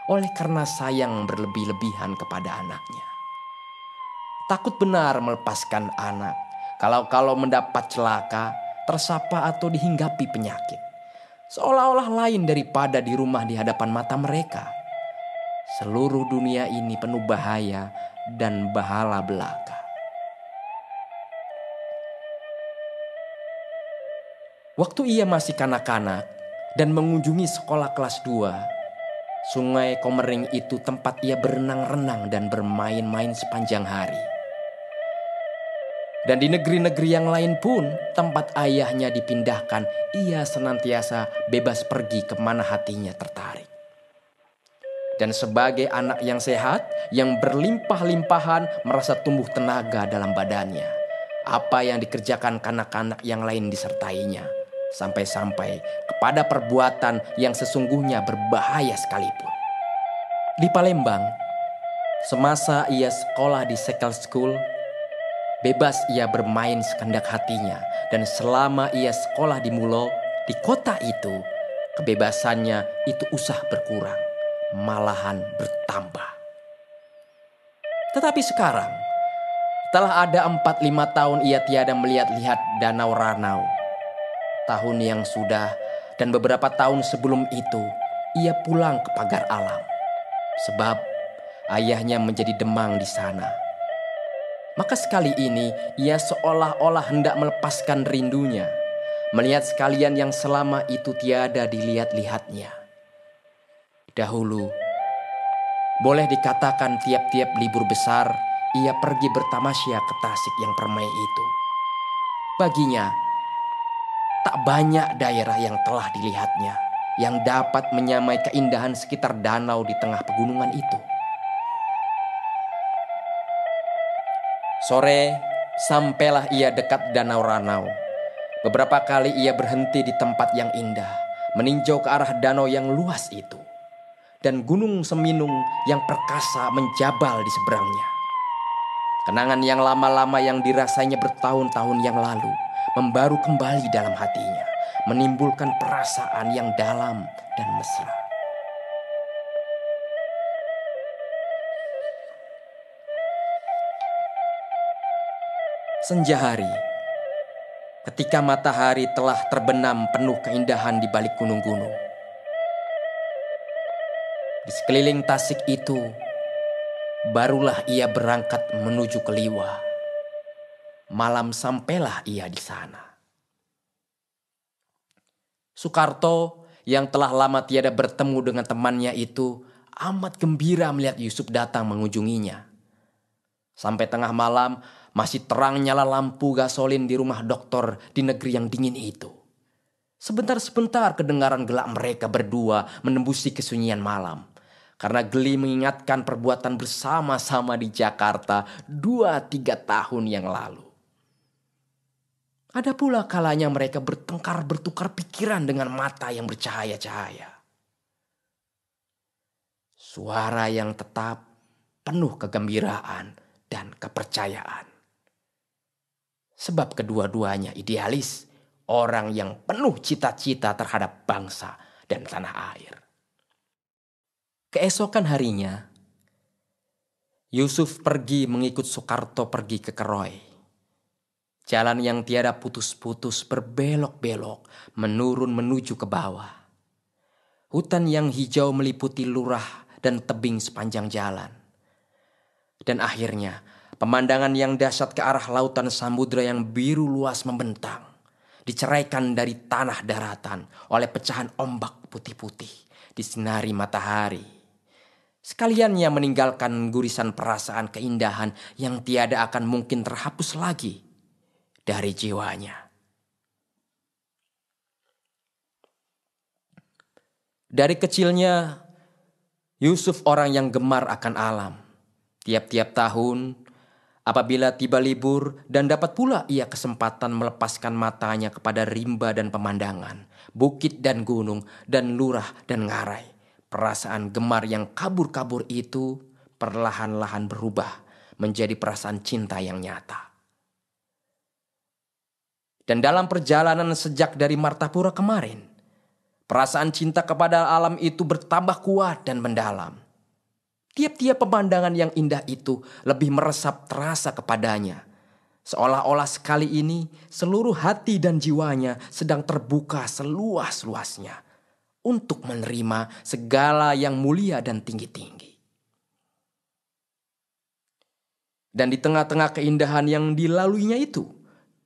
oleh karena sayang berlebih-lebihan kepada anaknya. Takut benar melepaskan anak kalau mendapat celaka, tersapa atau dihinggapi penyakit. seolah-olah lain daripada di rumah di hadapan mata mereka. Seluruh dunia ini penuh bahaya dan bahala belaka. Waktu ia masih kanak-kanak dan mengunjungi sekolah kelas 2, Sungai Komering itu tempat ia berenang-renang dan bermain-main sepanjang hari. Dan di negeri-negeri yang lain pun, tempat ayahnya dipindahkan, ia senantiasa bebas pergi kemana hatinya tertarik. Dan sebagai anak yang sehat, yang berlimpah-limpahan, merasa tumbuh tenaga dalam badannya. Apa yang dikerjakan kanak-kanak yang lain disertainya. Sampai-sampai kepada perbuatan yang sesungguhnya berbahaya sekalipun. Di Palembang, semasa ia sekolah di Sekel School, bebas ia bermain sekendak hatinya. Dan selama ia sekolah di Mulo, di kota itu, kebebasannya itu usah berkurang, malahan bertambah. Tetapi sekarang, setelah ada 4-5 tahun ia tiada melihat-lihat Danau Ranau. Tahun yang sudah dan beberapa tahun sebelum itu, ia pulang ke Pagar Alam. Sebab ayahnya menjadi demang di sana. Maka sekali ini ia seolah-olah hendak melepaskan rindunya, melihat sekalian yang selama itu tiada dilihat-lihatnya. Dahulu, boleh dikatakan tiap-tiap libur besar, ia pergi bertamasya ke Tasik yang permai itu. Baginya, tak banyak daerah yang telah dilihatnya yang dapat menyamai keindahan sekitar danau di tengah pegunungan itu. Sore, sampailah ia dekat Danau Ranau. Beberapa kali ia berhenti di tempat yang indah, meninjau ke arah danau yang luas itu. Dan gunung Seminung yang perkasa menjabal di seberangnya. Kenangan yang lama-lama yang dirasanya bertahun-tahun yang lalu membaru kembali dalam hatinya, menimbulkan perasaan yang dalam dan mesra. Senja hari, ketika matahari telah terbenam penuh keindahan di balik gunung-gunung. Di sekeliling Tasik itu, barulah ia berangkat menuju ke Liwa. Malam sampailah ia di sana. Soekarto yang telah lama tiada bertemu dengan temannya itu amat gembira melihat Yusuf datang mengunjunginya. Sampai tengah malam masih terang nyala lampu gasolin di rumah dokter di negeri yang dingin itu. Sebentar-sebentar kedengaran gelak mereka berdua menembusi kesunyian malam. Karena geli mengingatkan perbuatan bersama-sama di Jakarta 2-3 tahun yang lalu. Ada pula kalanya mereka bertukar pikiran dengan mata yang bercahaya-cahaya. Suara yang tetap penuh kegembiraan dan kepercayaan. Sebab kedua-duanya idealis, orang yang penuh cita-cita terhadap bangsa dan tanah air. Keesokan harinya, Yusuf pergi mengikut Soekarto pergi ke Keroy. Jalan yang tiada putus-putus berbelok-belok menurun menuju ke bawah. Hutan yang hijau meliputi lurah dan tebing sepanjang jalan. Dan akhirnya pemandangan yang dahsyat ke arah lautan samudra yang biru luas membentang, diceraikan dari tanah daratan oleh pecahan ombak putih-putih disinari matahari. Sekaliannya meninggalkan gurisan perasaan keindahan yang tiada akan mungkin terhapus lagi dari jiwanya. Dari kecilnya, Yusuf orang yang gemar akan alam. Tiap-tiap tahun, apabila tiba libur dan dapat pula ia kesempatan melepaskan matanya kepada rimba dan pemandangan, bukit dan gunung dan lurah dan ngarai. Perasaan gemar yang kabur-kabur itu perlahan-lahan berubah menjadi perasaan cinta yang nyata. Dan dalam perjalanan sejak dari Martapura kemarin, perasaan cinta kepada alam itu bertambah kuat dan mendalam. Tiap-tiap pemandangan yang indah itu lebih meresap terasa kepadanya. Seolah-olah sekali ini seluruh hati dan jiwanya sedang terbuka seluas-luasnya untuk menerima segala yang mulia dan tinggi-tinggi. Dan di tengah-tengah keindahan yang dilaluinya itu,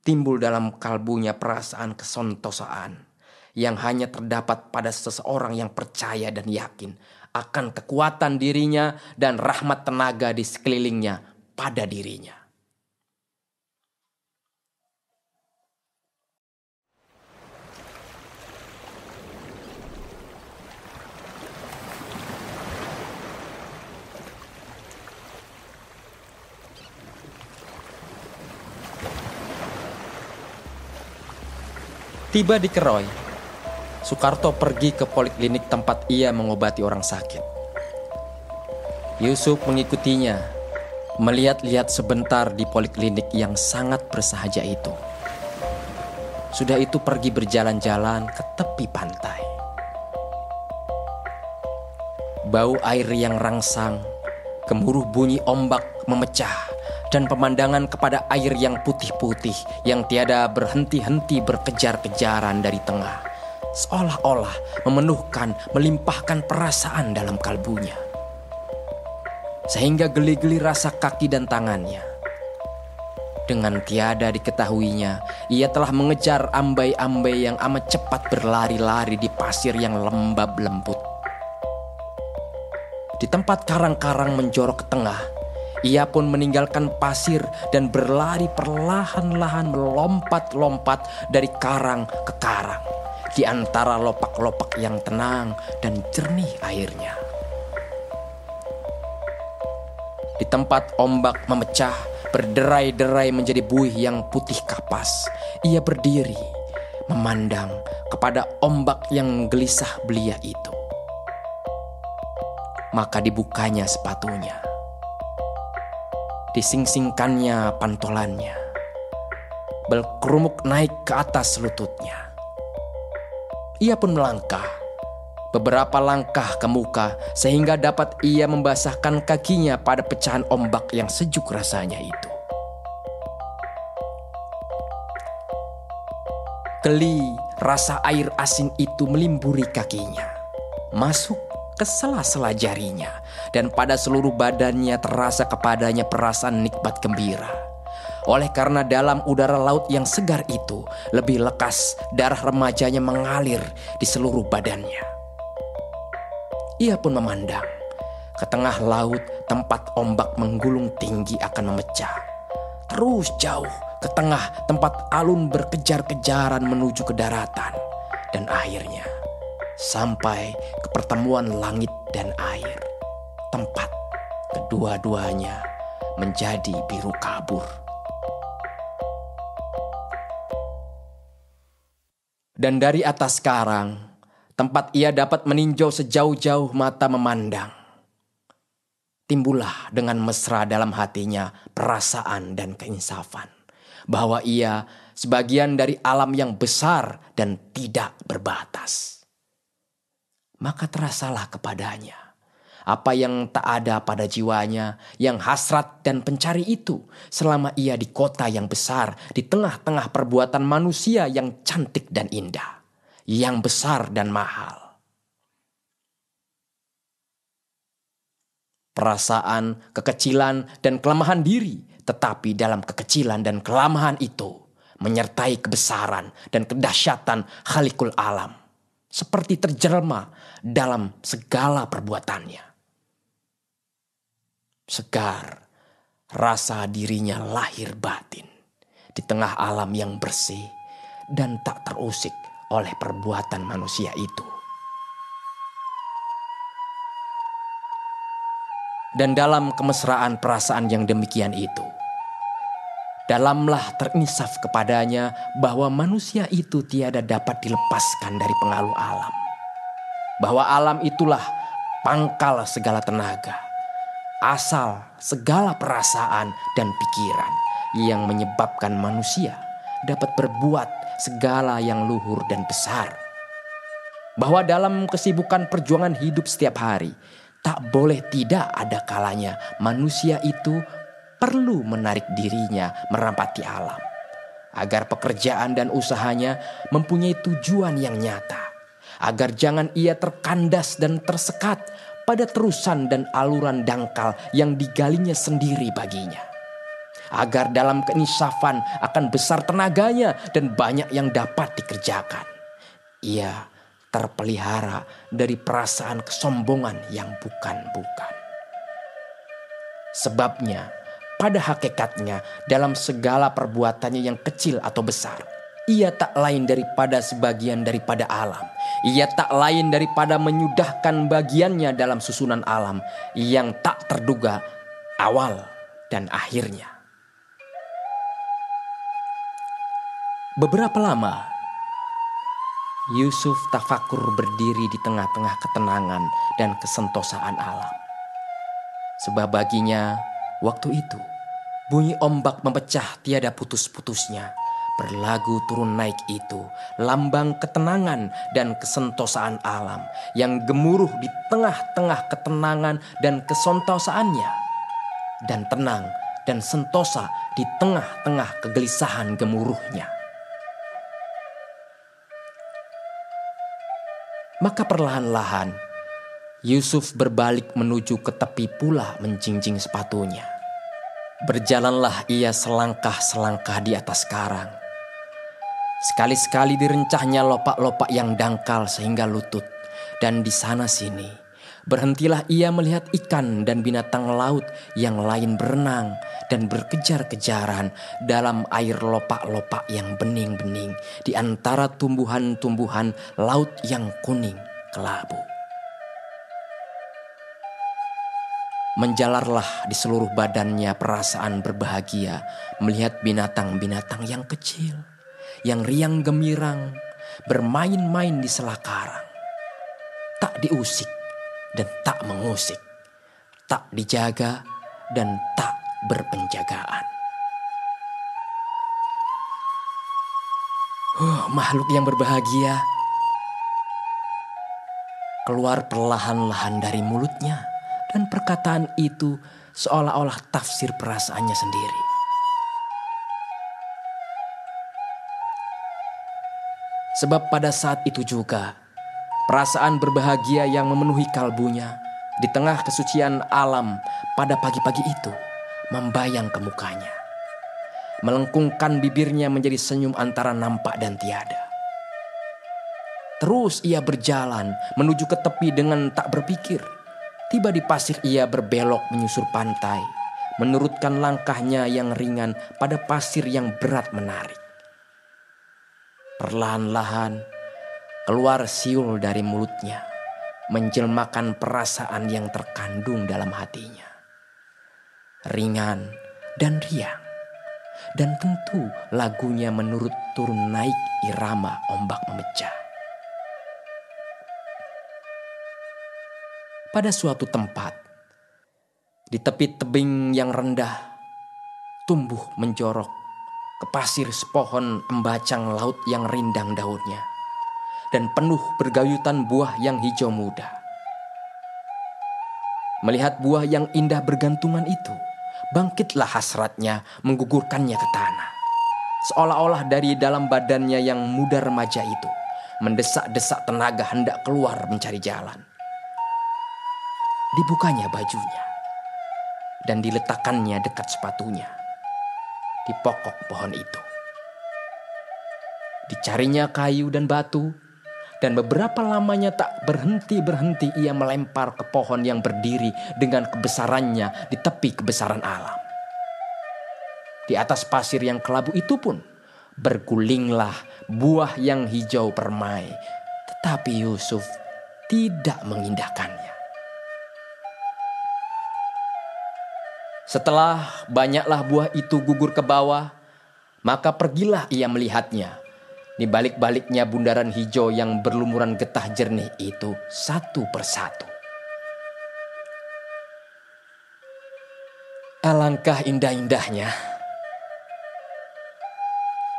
timbul dalam kalbunya perasaan kesontosaan yang hanya terdapat pada seseorang yang percaya dan yakin akan kekuatan dirinya dan rahmat tenaga di sekelilingnya pada dirinya. Tiba di Keroy, Soekarto pergi ke poliklinik tempat ia mengobati orang sakit. Yusuf mengikutinya, melihat-lihat sebentar di poliklinik yang sangat bersahaja itu. Sudah itu pergi berjalan-jalan ke tepi pantai. Bau air yang rangsang, gemuruh bunyi ombak memecah, dan pemandangan kepada air yang putih-putih yang tiada berhenti-henti berkejar-kejaran dari tengah, seolah-olah memenuhkan, melimpahkan perasaan dalam kalbunya. Sehingga geli-geli rasa kaki dan tangannya. Dengan tiada diketahuinya, ia telah mengejar ambai-ambai yang amat cepat berlari-lari di pasir yang lembab lembut. Di tempat karang-karang menjorok ke tengah, ia pun meninggalkan pasir dan berlari perlahan-lahan melompat-lompat dari karang ke karang di antara lopak-lopak yang tenang dan jernih airnya. Di tempat ombak memecah, berderai-derai menjadi buih yang putih kapas, ia berdiri memandang kepada ombak yang gelisah belia itu. Maka dibukanya sepatunya. Dising-singkannya pantolannya. Berkerumuk naik ke atas lututnya. Ia pun melangkah, beberapa langkah ke muka sehingga dapat ia membasahkan kakinya pada pecahan ombak yang sejuk rasanya itu. Geli rasa air asin itu melimburi kakinya, masuk ke sela-sela jarinya, dan pada seluruh badannya terasa kepadanya perasaan nikmat gembira. Oleh karena dalam udara laut yang segar itu lebih lekas darah remajanya mengalir di seluruh badannya. Ia pun memandang ke tengah laut tempat ombak menggulung tinggi akan memecah. Terus jauh ke tengah tempat alun berkejar-kejaran menuju ke daratan. Dan akhirnya sampai ke pertemuan langit dan air, tempat kedua-duanya menjadi biru kabur. Dan dari atas karang, tempat ia dapat meninjau sejauh-jauh mata memandang, timbullah dengan mesra dalam hatinya perasaan dan keinsafan bahwa ia sebagian dari alam yang besar dan tidak berbatas. Maka terasalah kepadanya apa yang tak ada pada jiwanya yang hasrat dan pencari itu selama ia di kota yang besar di tengah-tengah perbuatan manusia yang cantik dan indah, yang besar dan mahal. Perasaan kekecilan dan kelemahan diri, tetapi dalam kekecilan dan kelemahan itu menyertai kebesaran dan kedahsyatan Khaliqul Alam, seperti terjelma dalam segala perbuatannya. Segar rasa dirinya lahir batin di tengah alam yang bersih dan tak terusik oleh perbuatan manusia itu. Dan dalam kemesraan perasaan yang demikian itu, dalamlah terinsaf kepadanya bahwa manusia itu tiada dapat dilepaskan dari pengaruh alam. Bahwa alam itulah pangkal segala tenaga, asal segala perasaan dan pikiran yang menyebabkan manusia dapat berbuat segala yang luhur dan besar. Bahwa dalam kesibukan perjuangan hidup setiap hari, tak boleh tidak ada kalanya manusia itu perlu menarik dirinya merampati alam, agar pekerjaan dan usahanya mempunyai tujuan yang nyata, agar jangan ia terkandas dan tersekat pada terusan dan aluran dangkal yang digalinya sendiri baginya, agar dalam keinsafan akan besar tenaganya dan banyak yang dapat dikerjakan, ia terpelihara dari perasaan kesombongan yang bukan-bukan. Sebabnya, pada hakikatnya dalam segala perbuatannya yang kecil atau besar, ia tak lain daripada sebagian daripada alam. Ia tak lain daripada menyudahkan bagiannya dalam susunan alam yang tak terduga awal dan akhirnya. Beberapa lama, Yusuf tafakur berdiri di tengah-tengah ketenangan dan kesentosaan alam. Sebab baginya waktu itu bunyi ombak memecah tiada putus-putusnya. Berlagu turun naik itu lambang ketenangan dan kesentosaan alam yang gemuruh di tengah-tengah ketenangan dan kesentosaannya, dan tenang dan sentosa di tengah-tengah kegelisahan gemuruhnya. Maka perlahan-lahan Yusuf berbalik menuju ke tepi pula menjinjing sepatunya. Berjalanlah ia selangkah-selangkah di atas karang. Sekali-sekali direncahnya lopak-lopak yang dangkal sehingga lutut, dan di sana sini berhentilah ia melihat ikan dan binatang laut yang lain berenang dan berkejar-kejaran dalam air lopak-lopak yang bening-bening di antara tumbuhan-tumbuhan laut yang kuning kelabu. Menjalarlah di seluruh badannya perasaan berbahagia melihat binatang-binatang yang kecil, yang riang gemirang, bermain-main di sela karang. Tak diusik dan tak mengusik, tak dijaga dan tak berpenjagaan. Makhluk yang berbahagia keluar perlahan-lahan dari mulutnya, dan perkataan itu seolah-olah tafsir perasaannya sendiri. Sebab pada saat itu juga perasaan berbahagia yang memenuhi kalbunya di tengah kesucian alam pada pagi-pagi itu membayang ke mukanya. Melengkungkan bibirnya menjadi senyum antara nampak dan tiada. Terus ia berjalan menuju ke tepi dengan tak berpikir. Tiba di pasir ia berbelok menyusur pantai, menurutkan langkahnya yang ringan pada pasir yang berat menarik. Perlahan-lahan keluar siul dari mulutnya, menjelmakan perasaan yang terkandung dalam hatinya. Ringan dan riang, dan tentu lagunya menurut turun naik irama ombak memecah. Pada suatu tempat, di tepi tebing yang rendah, tumbuh menjorok ke pasir sepohon embacang laut yang rindang daunnya, dan penuh bergayutan buah yang hijau muda. Melihat buah yang indah bergantungan itu, bangkitlah hasratnya menggugurkannya ke tanah. Seolah-olah dari dalam badannya yang muda remaja itu mendesak-desak tenaga hendak keluar mencari jalan. Dibukanya bajunya dan diletakkannya dekat sepatunya di pokok pohon itu. Dicarinya kayu dan batu, dan beberapa lamanya tak berhenti-berhenti ia melempar ke pohon yang berdiri dengan kebesarannya di tepi kebesaran alam. Di atas pasir yang kelabu itu pun bergulinglah buah yang hijau permai, tetapi Yusuf tidak mengindahkannya. Setelah banyaklah buah itu gugur ke bawah, maka pergilah ia melihatnya. Di balik-baliknya bundaran hijau yang berlumuran getah jernih itu satu persatu. Alangkah indah-indahnya,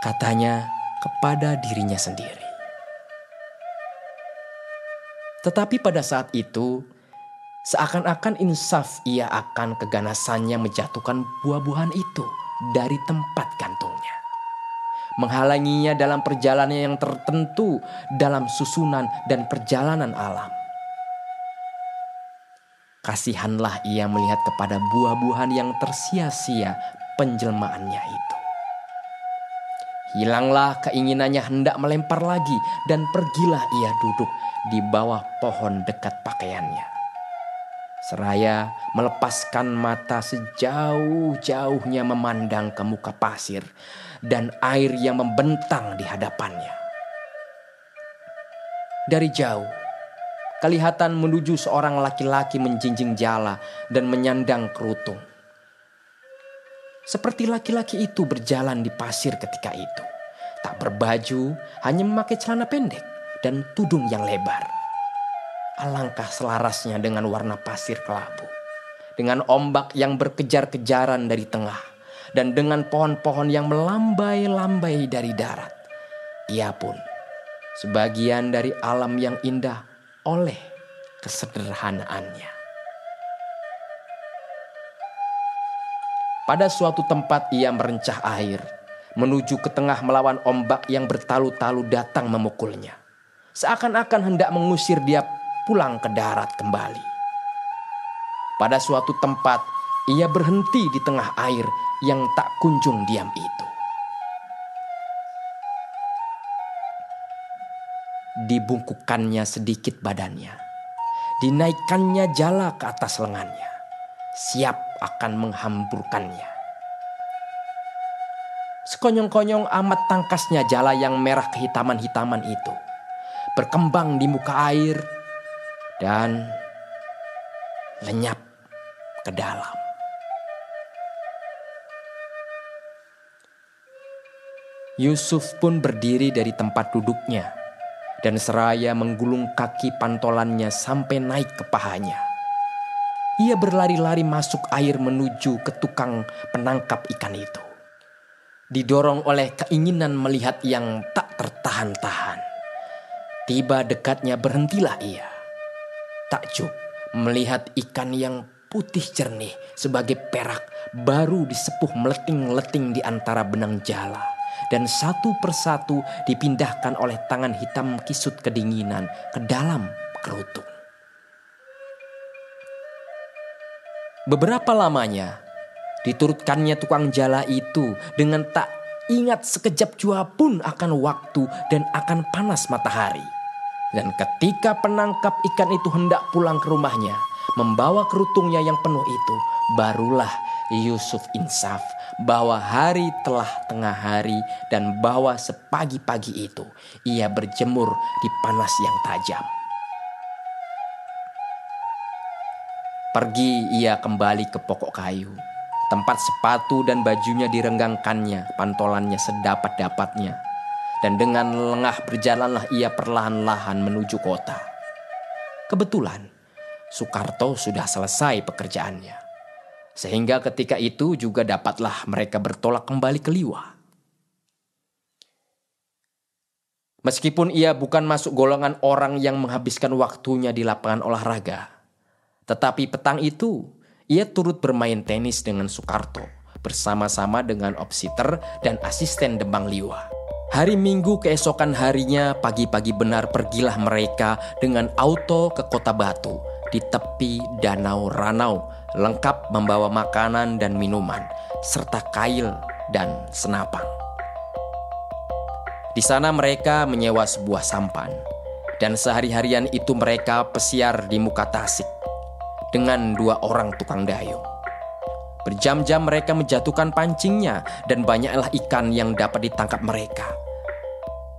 katanya kepada dirinya sendiri. Tetapi pada saat itu, Seakan-akan insaf ia akan keganasannya menjatuhkan buah-buahan itu dari tempat gantungnya, menghalanginya dalam perjalanan yang tertentu dalam susunan dan perjalanan alam. Kasihanlah ia melihat kepada buah-buahan yang tersia-sia penjelmaannya itu. Hilanglah keinginannya hendak melempar lagi dan pergilah ia duduk di bawah pohon dekat pakaiannya, seraya melepaskan mata sejauh-jauhnya memandang ke muka pasir dan air yang membentang di hadapannya. Dari jauh, kelihatan menuju seorang laki-laki menjinjing jala dan menyandang kerutung. Seperti laki-laki itu berjalan di pasir ketika itu. Tak berbaju, hanya memakai celana pendek dan tudung yang lebar. Alangkah selarasnya dengan warna pasir kelabu, dengan ombak yang berkejar-kejaran dari tengah, dan dengan pohon-pohon yang melambai-lambai dari darat. Ia pun sebagian dari alam yang indah oleh kesederhanaannya. Pada suatu tempat ia merencah air, menuju ke tengah melawan ombak yang bertalu-talu datang memukulnya. Seakan-akan hendak mengusir dia pulang ke darat kembali. Pada suatu tempat ia berhenti di tengah air yang tak kunjung diam itu. Dibungkukannya sedikit badannya, dinaikkannya jala ke atas lengannya, siap akan menghamburkannya. Sekonyong-konyong amat tangkasnya jala yang merah kehitaman-hitaman itu, berkembang di muka air dan lenyap ke dalam. Yusuf pun berdiri dari tempat duduknya dan seraya menggulung kaki pantolannya sampai naik ke pahanya. Ia berlari-lari masuk air menuju ke tukang penangkap ikan itu. Didorong oleh keinginan melihat yang tak tertahan-tahan. Tiba dekatnya berhentilah ia. Takjub melihat ikan yang putih jernih sebagai perak baru disepuh meleting-leting di antara benang jala. Dan satu persatu dipindahkan oleh tangan hitam kisut kedinginan ke dalam kerutung. Beberapa lamanya diturutkannya tukang jala itu dengan tak ingat sekejap jua pun akan waktu dan akan panas matahari. Dan ketika penangkap ikan itu hendak pulang ke rumahnya, membawa kerutungnya yang penuh itu, barulah Yusuf insaf bahwa hari telah tengah hari dan bahwa sepagi-pagi itu ia berjemur di panas yang tajam. Pergi ia kembali ke pokok kayu, tempat sepatu dan bajunya direnggangkannya, pantolannya sedapat-dapatnya. Dan dengan lengah berjalanlah ia perlahan-lahan menuju kota. Kebetulan Sukarto sudah selesai pekerjaannya, sehingga ketika itu juga dapatlah mereka bertolak kembali ke Liwa. Meskipun ia bukan masuk golongan orang yang menghabiskan waktunya di lapangan olahraga, tetapi petang itu ia turut bermain tenis dengan Sukarto bersama-sama dengan opsiter dan asisten Dembang Liwa. Hari Minggu keesokan harinya pagi-pagi benar pergilah mereka dengan auto ke Kota Batu di tepi Danau Ranau, lengkap membawa makanan dan minuman serta kail dan senapang. Di sana mereka menyewa sebuah sampan dan sehari-harian itu mereka pesiar di muka tasik dengan 2 orang tukang dayung. Berjam-jam mereka menjatuhkan pancingnya dan banyaklah ikan yang dapat ditangkap mereka.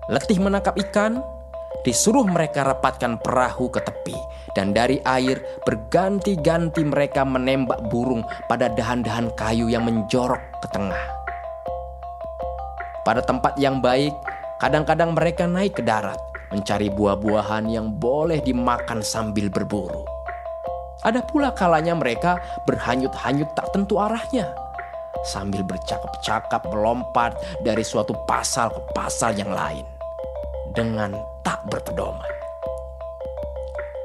Letih menangkap ikan, disuruh mereka rapatkan perahu ke tepi dan dari air berganti-ganti mereka menembak burung pada dahan-dahan kayu yang menjorok ke tengah. Pada tempat yang baik, kadang-kadang mereka naik ke darat mencari buah-buahan yang boleh dimakan sambil berburu. Ada pula kalanya mereka berhanyut-hanyut tak tentu arahnya, sambil bercakap-cakap melompat dari suatu pasal ke pasal yang lain, dengan tak berpedoman.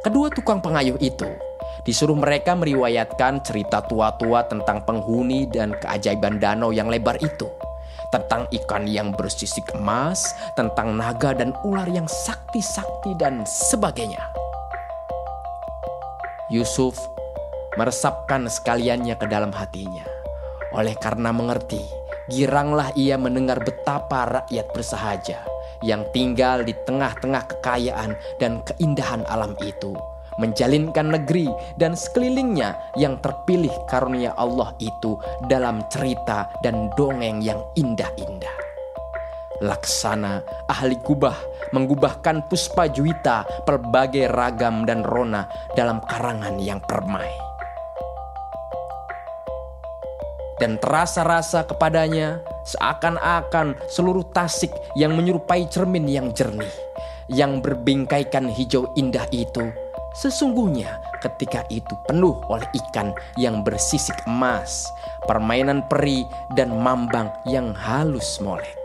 Kedua tukang pengayuh itu Disuruh mereka meriwayatkan cerita tua-tua tentang penghuni dan keajaiban danau yang lebar itu. Tentang ikan yang bersisik emas, tentang naga dan ular yang sakti-sakti dan sebagainya. Yusuf meresapkan sekaliannya ke dalam hatinya. Oleh karena mengerti, giranglah ia mendengar betapa rakyat bersahaja yang tinggal di tengah-tengah kekayaan dan keindahan alam itu menjalinkan negeri dan sekelilingnya yang terpilih karunia Allah itu dalam cerita dan dongeng yang indah-indah. Laksana ahli gubah menggubahkan puspa juwita berbagai ragam dan rona dalam karangan yang permai. Dan terasa-rasa kepadanya seakan-akan seluruh tasik yang menyerupai cermin yang jernih, yang berbingkaikan hijau indah itu, sesungguhnya ketika itu penuh oleh ikan yang bersisik emas, permainan peri dan mambang yang halus molek.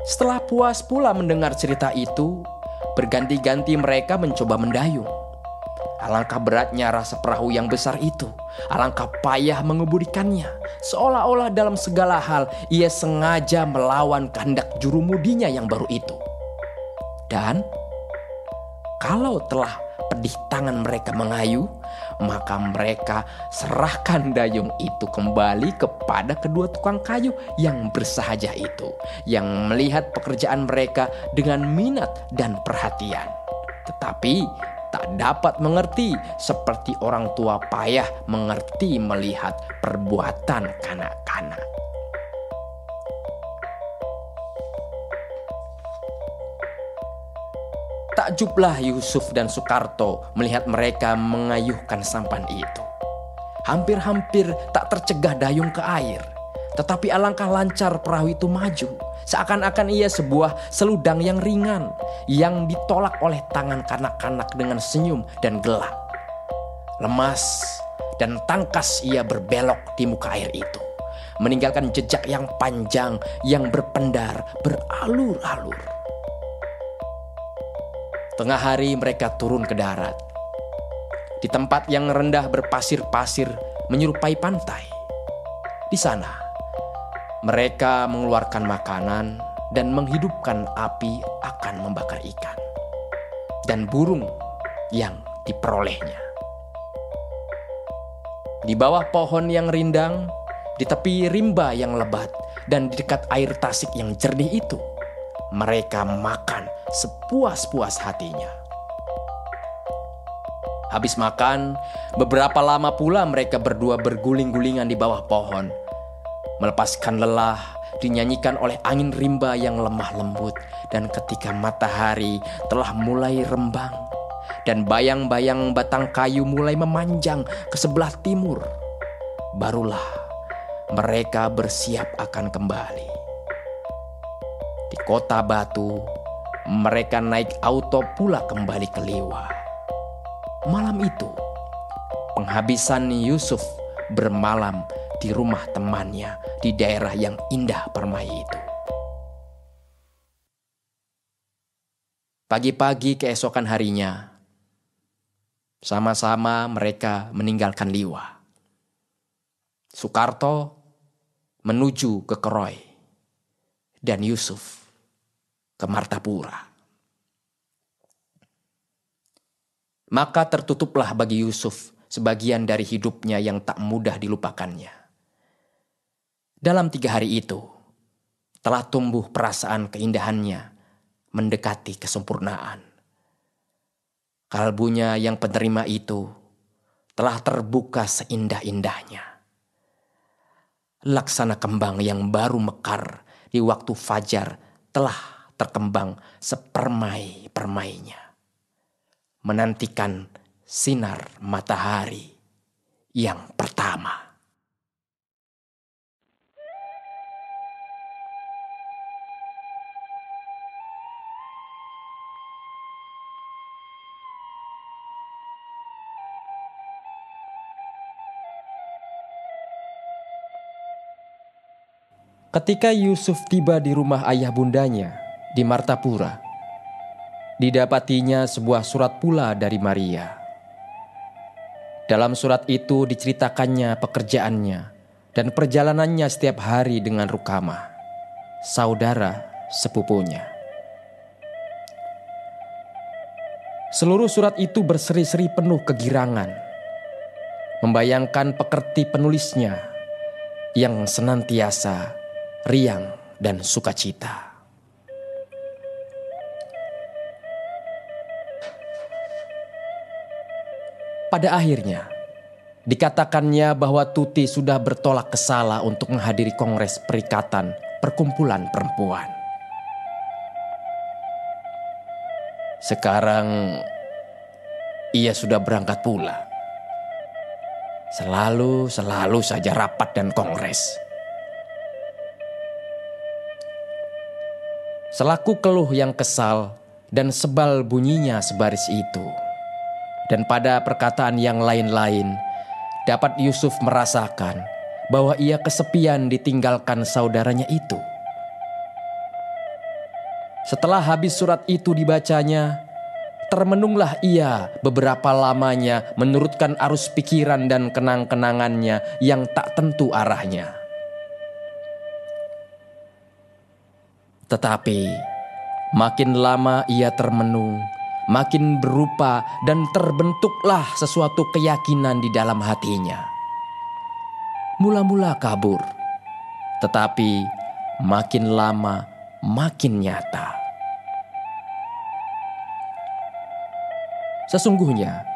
Setelah puas pula mendengar cerita itu, berganti-ganti mereka mencoba mendayung. Alangkah beratnya rasa perahu yang besar itu, alangkah payah mengemudikannya, seolah-olah dalam segala hal ia sengaja melawan kehendak jurumudinya yang baru itu. Dan kalau telah pedih tangan mereka mengayuh, maka mereka serahkan dayung itu kembali kepada kedua tukang kayu yang bersahaja itu, yang melihat pekerjaan mereka dengan minat dan perhatian. Tetapi tak dapat mengerti seperti orang tua payah mengerti melihat perbuatan kanak-kanak. Takjublah Yusuf dan Sukarto melihat mereka mengayuhkan sampan itu. Hampir-hampir tak tercegah dayung ke air. Tetapi alangkah lancar perahu itu maju, seakan-akan ia sebuah seludang yang ringan, yang ditolak oleh tangan kanak-kanak dengan senyum dan gelak. Lemas dan tangkas ia berbelok di muka air itu, meninggalkan jejak yang panjang yang berpendar beralur-alur. Tengah hari mereka turun ke darat. Di tempat yang rendah berpasir-pasir menyerupai pantai. Di sana mereka mengeluarkan makanan dan menghidupkan api akan membakar ikan dan burung yang diperolehnya. Di bawah pohon yang rindang, di tepi rimba yang lebat, dan di dekat air tasik yang jernih itu, mereka makan sepuas-puas hatinya. Habis makan, beberapa lama pula mereka berdua berguling-gulingan di bawah pohon. Melepaskan lelah dinyanyikan oleh angin rimba yang lemah lembut, dan ketika matahari telah mulai rembang dan bayang-bayang batang kayu mulai memanjang ke sebelah timur, barulah mereka bersiap akan kembali. Di kota batu, mereka naik auto pula kembali ke Liwa. Malam itu, penghabisan Yusuf bermalam di rumah temannya di daerah yang indah permai itu. Pagi-pagi keesokan harinya, sama-sama mereka meninggalkan Liwa. Sukarto menuju ke Keroy dan Yusuf ke Martapura. Maka tertutuplah bagi Yusuf sebagian dari hidupnya yang tak mudah dilupakannya. Dalam 3 hari itu, telah tumbuh perasaan keindahannya mendekati kesempurnaan. Kalbunya yang penerima itu telah terbuka seindah-indahnya. Laksana kembang yang baru mekar di waktu fajar telah terkembang sepermai-permainya, menantikan sinar matahari yang pertama. Ketika Yusuf tiba di rumah ayah bundanya di Martapura, didapatinya sebuah surat pula dari Maria. Dalam surat itu diceritakannya pekerjaannya dan perjalanannya setiap hari dengan Rukama, saudara sepupunya. Seluruh surat itu berseri-seri penuh kegirangan, membayangkan pekerti penulisnya yang senantiasa riang dan sukacita. Pada akhirnya, dikatakannya bahwa Tuti sudah bertolak ke Sala untuk menghadiri kongres perikatan perkumpulan perempuan. Sekarang ia sudah berangkat pula. Selalu saja rapat dan kongres. Selaku keluh yang kesal dan sebal bunyinya sebaris itu. Dan pada perkataan yang lain-lain, dapat Yusuf merasakan bahwa ia kesepian ditinggalkan saudaranya itu. Setelah habis surat itu dibacanya, termenunglah ia beberapa lamanya menurutkan arus pikiran dan kenang-kenangannya yang tak tentu arahnya. Tetapi makin lama ia termenung, makin berupa dan terbentuklah sesuatu keyakinan di dalam hatinya. Mula-mula kabur, tetapi makin lama makin nyata. Sesungguhnya,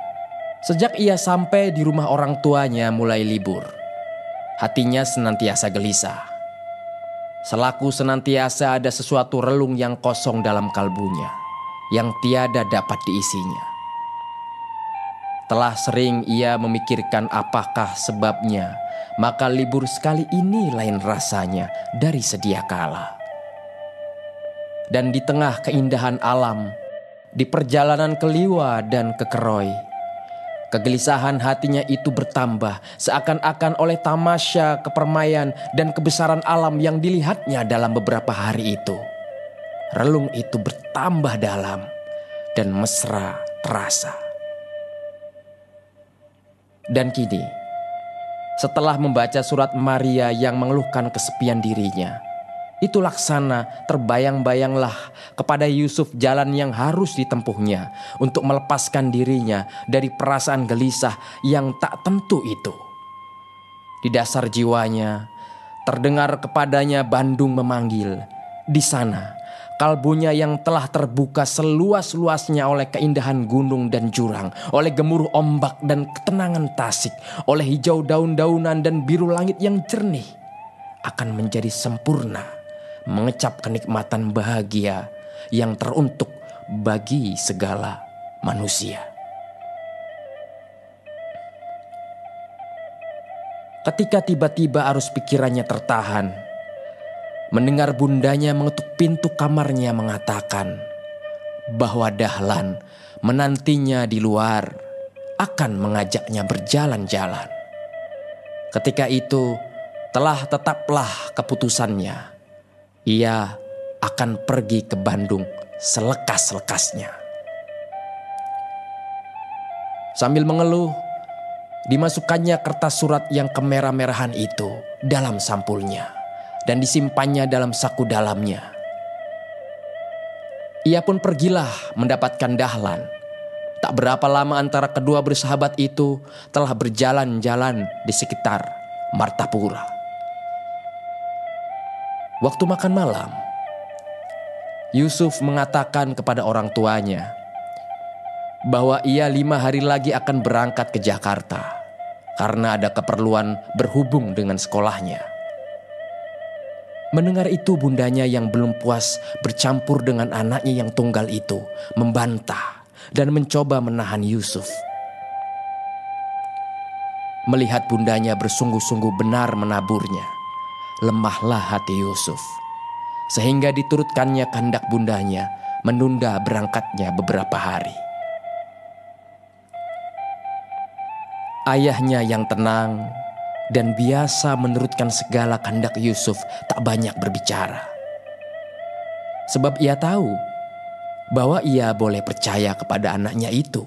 sejak ia sampai di rumah orang tuanya mulai libur, hatinya senantiasa gelisah. Selaku senantiasa ada sesuatu relung yang kosong dalam kalbunya, yang tiada dapat diisinya. Telah sering ia memikirkan apakah sebabnya, maka libur sekali ini lain rasanya dari sedia kala. Dan di tengah keindahan alam, di perjalanan ke Liwa dan ke Keroy, kegelisahan hatinya itu bertambah seakan-akan oleh tamasya, kepermaian, dan kebesaran alam yang dilihatnya dalam beberapa hari itu. Relung itu bertambah dalam dan mesra terasa. Dan kini, setelah membaca surat Maria yang mengeluhkan kesepian dirinya, itu laksana terbayang-bayanglah kepada Yusuf jalan yang harus ditempuhnya untuk melepaskan dirinya dari perasaan gelisah yang tak tentu itu. Di dasar jiwanya, terdengar kepadanya Bandung memanggil. Di sana, kalbunya yang telah terbuka seluas-luasnya oleh keindahan gunung dan jurang, oleh gemuruh ombak dan ketenangan tasik, oleh hijau daun-daunan dan biru langit yang jernih, akan menjadi sempurna, mengecap kenikmatan bahagia yang teruntuk bagi segala manusia. Ketika tiba-tiba arus pikirannya tertahan, mendengar bundanya mengetuk pintu kamarnya mengatakan bahwa Dahlan menantinya di luar akan mengajaknya berjalan-jalan. Ketika itu telah tetaplah keputusannya. Ia akan pergi ke Bandung selekas-lekasnya. Sambil mengeluh, dimasukkannya kertas surat yang kemerah-merahan itu dalam sampulnya dan disimpannya dalam saku dalamnya. Ia pun pergilah mendapatkan Dahlan. Tak berapa lama antara kedua bersahabat itu telah berjalan-jalan di sekitar Martapura. Waktu makan malam, Yusuf mengatakan kepada orang tuanya bahwa ia 5 hari lagi akan berangkat ke Jakarta karena ada keperluan berhubung dengan sekolahnya. Mendengar itu, bundanya yang belum puas bercampur dengan anaknya yang tunggal itu membantah dan mencoba menahan Yusuf. Melihat bundanya bersungguh-sungguh benar menaburnya, lemahlah hati Yusuf, sehingga diturutkannya kehendak bundanya menunda berangkatnya beberapa hari. Ayahnya yang tenang dan biasa menurutkan segala kehendak Yusuf tak banyak berbicara. Sebab ia tahu bahwa ia boleh percaya kepada anaknya itu.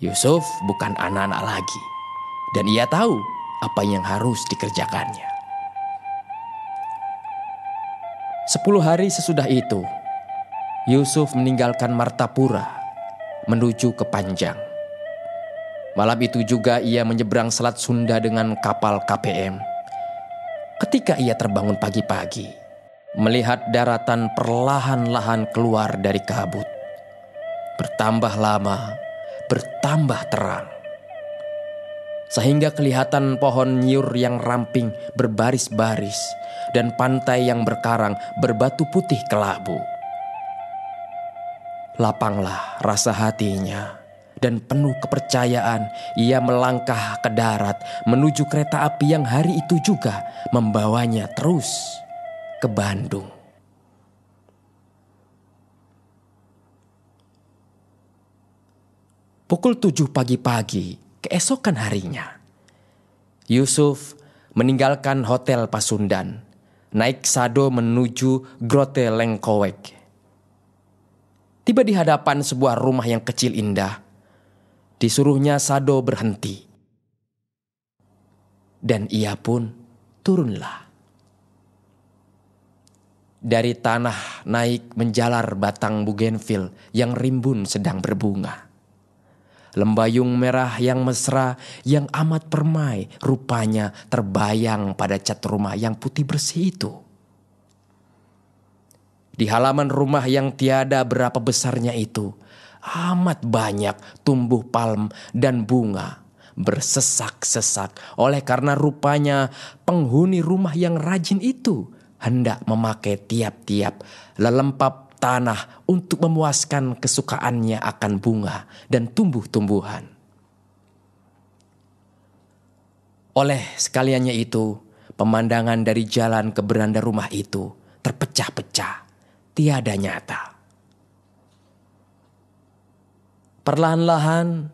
Yusuf bukan anak-anak lagi, dan ia tahu apa yang harus dikerjakannya. 10 hari sesudah itu, Yusuf meninggalkan Martapura menuju ke Panjang. Malam itu juga ia menyeberang Selat Sunda dengan kapal KPM. Ketika ia terbangun pagi-pagi, melihat daratan perlahan-lahan keluar dari kabut. Bertambah lama, bertambah terang. Sehingga kelihatan pohon nyiur yang ramping berbaris-baris dan pantai yang berkarang berbatu putih kelabu. Lapanglah rasa hatinya dan penuh kepercayaan ia melangkah ke darat menuju kereta api yang hari itu juga membawanya terus ke Bandung. Pukul 7 pagi-pagi keesokan harinya, Yusuf meninggalkan Hotel Pasundan, naik sado menuju Grote Lengkowek. Tiba di hadapan sebuah rumah yang kecil indah, disuruhnya sado berhenti. Dan ia pun turunlah. Dari tanah naik menjalar batang bugenvil yang rimbun sedang berbunga. Lembayung merah yang mesra yang amat permai rupanya terbayang pada cat rumah yang putih bersih itu. Di halaman rumah yang tiada berapa besarnya itu, amat banyak tumbuh palm dan bunga bersesak-sesak oleh karena rupanya penghuni rumah yang rajin itu hendak memakai tiap-tiap lelempap tanah untuk memuaskan kesukaannya akan bunga dan tumbuh-tumbuhan. Oleh sekaliannya itu, pemandangan dari jalan ke beranda rumah itu terpecah-pecah, tiada nyata. Perlahan-lahan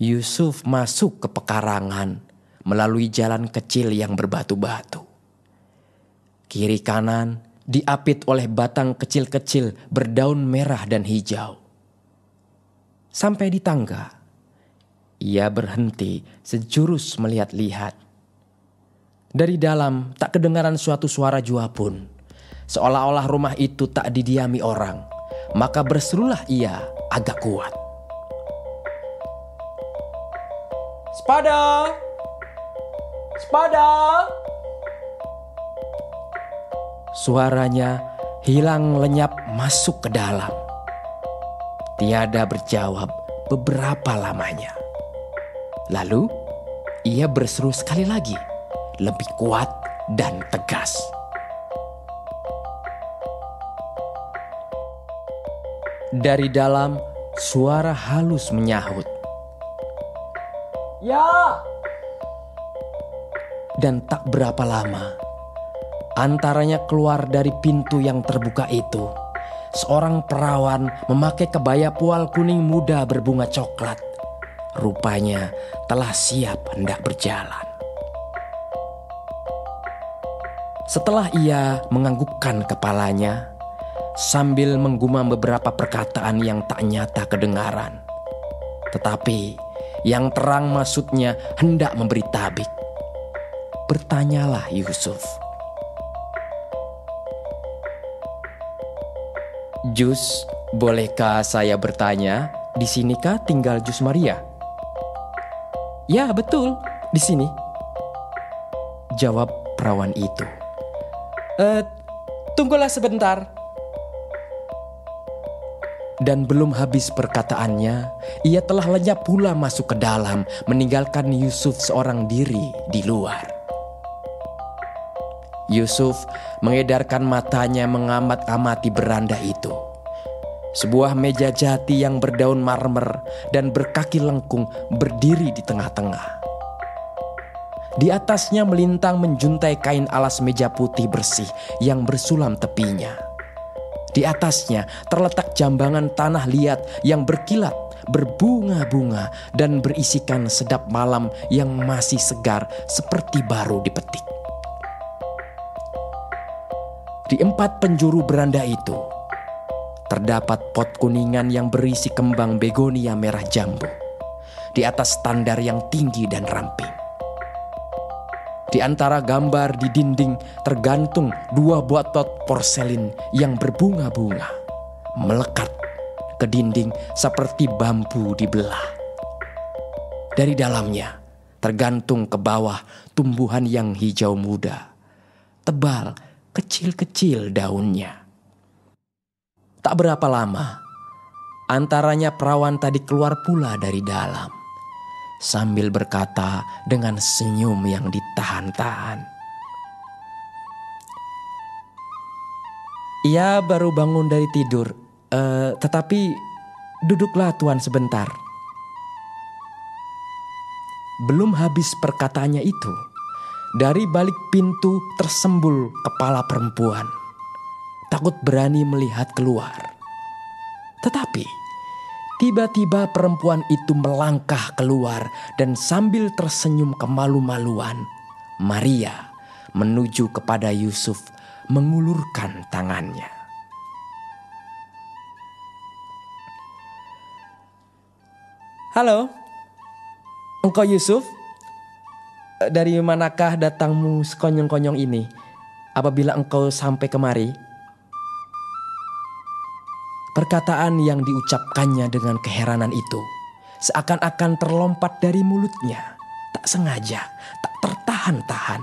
Yusuf masuk ke pekarangan melalui jalan kecil yang berbatu-batu. Kiri kanan diapit oleh batang kecil-kecil berdaun merah dan hijau. Sampai di tangga, ia berhenti sejurus melihat-lihat. Dari dalam tak kedengaran suatu suara jua pun, seolah-olah rumah itu tak didiami orang. Maka berserulah ia agak kuat. "Sepada! Sepada!" Suaranya hilang lenyap masuk ke dalam. Tiada berjawab beberapa lamanya. Lalu ia berseru sekali lagi, lebih kuat dan tegas. Dari dalam suara halus menyahut, "Ya!" Dan tak berapa lama, antaranya keluar dari pintu yang terbuka itu, seorang perawan memakai kebaya pual kuning muda berbunga coklat. Rupanya telah siap hendak berjalan. Setelah ia menganggukkan kepalanya, sambil menggumam beberapa perkataan yang tak nyata kedengaran, tetapi yang terang maksudnya hendak memberi tabik, bertanyalah Yusuf, "Jus, bolehkah saya bertanya, di sinikah tinggal Jus Maria?" "Ya, betul, di sini," jawab perawan itu. Tunggulah sebentar." Dan belum habis perkataannya, ia telah lenyap pula masuk ke dalam, meninggalkan Yusuf seorang diri di luar. Yusuf mengedarkan matanya mengamat-amati beranda itu. Sebuah meja jati yang berdaun marmer dan berkaki lengkung berdiri di tengah-tengah. Di atasnya melintang menjuntai kain alas meja putih bersih yang bersulam tepinya. Di atasnya terletak jambangan tanah liat yang berkilat, berbunga-bunga dan berisikan sedap malam yang masih segar seperti baru dipetik. Di 4 penjuru beranda itu terdapat pot kuningan yang berisi kembang begonia merah jambu di atas standar yang tinggi dan ramping. Di antara gambar di dinding tergantung 2 buah pot porselin yang berbunga-bunga, melekat ke dinding seperti bambu dibelah. Dari dalamnya tergantung ke bawah tumbuhan yang hijau muda, tebal, kecil-kecil daunnya. Tak berapa lama, antaranya perawan tadi keluar pula dari dalam, sambil berkata dengan senyum yang ditahan-tahan. Ia baru bangun dari tidur, tetapi duduklah Tuan sebentar. Belum habis perkataannya itu, dari balik pintu tersembul kepala perempuan, takut berani melihat keluar. Tetapi tiba-tiba perempuan itu melangkah keluar dan sambil tersenyum kemalu-maluan, Maria menuju kepada Yusuf mengulurkan tangannya. Halo, engkau Yusuf? Dari manakah datangmu sekonyong-konyong ini apabila engkau sampai kemari? Perkataan yang diucapkannya dengan keheranan itu seakan-akan terlompat dari mulutnya, tak sengaja, tak tertahan-tahan.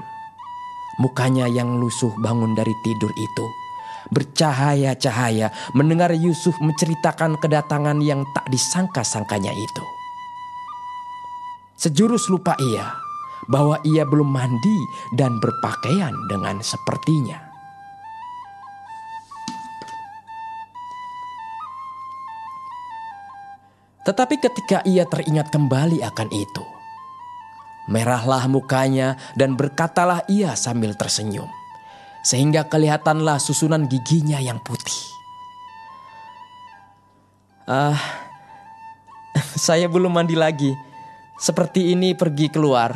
Mukanya yang lusuh bangun dari tidur itu bercahaya-cahaya mendengar Yusuf menceritakan kedatangan yang tak disangka-sangkanya itu. Sejurus lupa ia bahwa ia belum mandi dan berpakaian dengan sepertinya. Tetapi ketika ia teringat kembali akan itu, merahlah mukanya dan berkatalah ia sambil tersenyum, sehingga kelihatanlah susunan giginya yang putih. Saya belum mandi lagi. Seperti ini pergi keluar.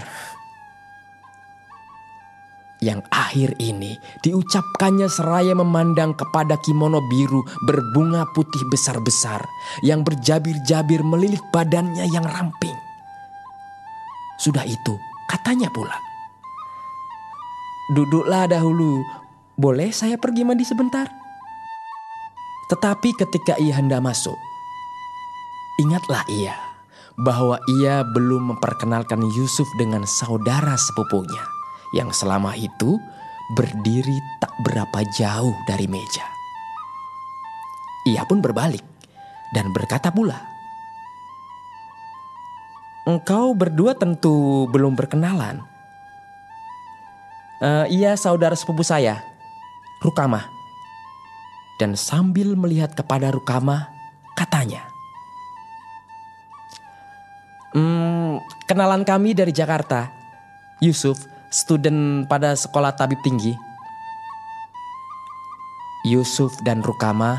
Yang akhir ini diucapkannya seraya memandang kepada kimono biru berbunga putih besar-besar yang berjabir-jabir melilit badannya yang ramping. Sudah itu katanya pula, "Duduklah dahulu, boleh saya pergi mandi sebentar?" Tetapi ketika ia hendak masuk, ingatlah ia bahwa ia belum memperkenalkan Yusuf dengan saudara sepupunya yang selama itu berdiri tak berapa jauh dari meja. Ia pun berbalik dan berkata pula, "Engkau berdua tentu belum berkenalan." Ia saudara sepupu saya, Rukamah." Dan sambil melihat kepada Rukamah, katanya, "Kenalan kami dari Jakarta. Yusuf, student pada sekolah tabib tinggi." Yusuf dan Rukamah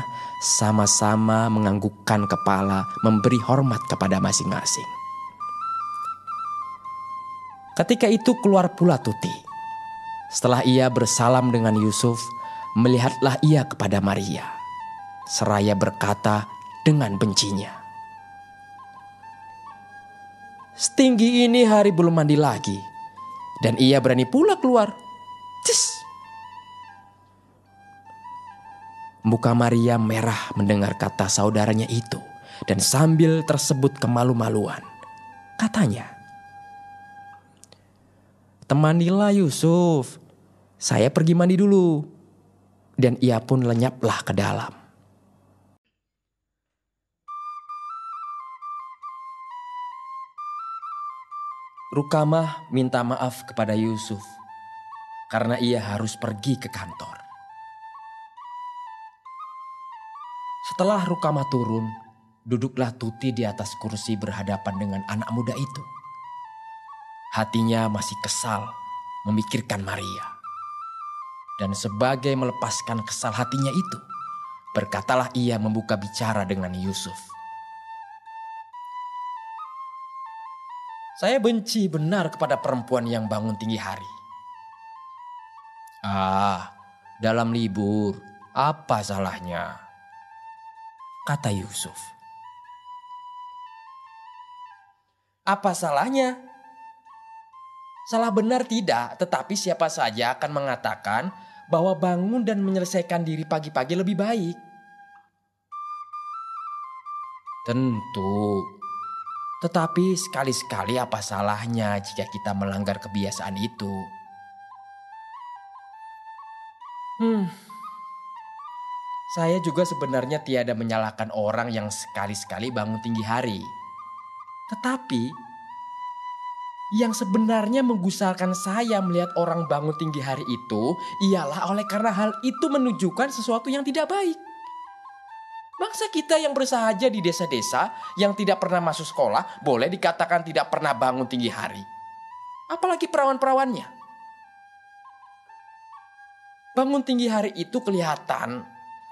sama-sama menganggukkan kepala memberi hormat kepada masing-masing. Ketika itu keluar pula Tuti. Setelah ia bersalam dengan Yusuf, melihatlah ia kepada Maria, seraya berkata dengan bencinya, "Setinggi ini hari belum mandi lagi, dan ia berani pula keluar. Cis!" Muka Maria merah mendengar kata saudaranya itu, dan sambil tersebut kemalu-maluan, katanya, "Temanilah Yusuf, saya pergi mandi dulu." Dan ia pun lenyaplah ke dalam. Rukamah minta maaf kepada Yusuf karena ia harus pergi ke kantor. Setelah Rukamah turun, duduklah Tuti di atas kursi berhadapan dengan anak muda itu. Hatinya masih kesal memikirkan Maria. Dan sebagai melepaskan kesal hatinya itu, berkatalah ia membuka bicara dengan Yusuf. "Saya benci benar kepada perempuan yang bangun tinggi hari." "Dalam libur, apa salahnya?" kata Yusuf. Apa salahnya? Salah benar tidak, tetapi siapa saja akan mengatakan bahwa bangun dan menyelesaikan diri pagi-pagi lebih baik. Tentu. Tetapi sekali-sekali apa salahnya jika kita melanggar kebiasaan itu? Saya juga sebenarnya tiada menyalahkan orang yang sekali-sekali bangun tinggi hari. Tetapi yang sebenarnya menggusarkan saya melihat orang bangun tinggi hari itu ialah oleh karena hal itu menunjukkan sesuatu yang tidak baik. Bangsa kita yang bersahaja di desa-desa yang tidak pernah masuk sekolah boleh dikatakan tidak pernah bangun tinggi hari. Apalagi perawan-perawannya. Bangun tinggi hari itu kelihatan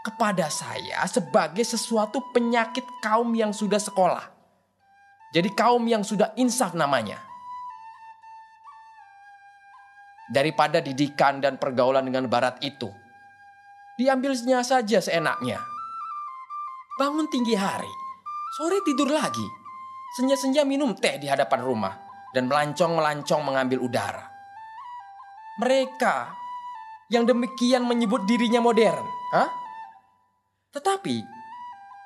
kepada saya sebagai sesuatu penyakit kaum yang sudah sekolah. Jadi kaum yang sudah insaf namanya. Daripada didikan dan pergaulan dengan barat itu, diambilnya saja seenaknya. Bangun tinggi hari, sore tidur lagi. Senja-senja minum teh di hadapan rumah dan melancong-melancong mengambil udara. Mereka yang demikian menyebut dirinya modern, Tetapi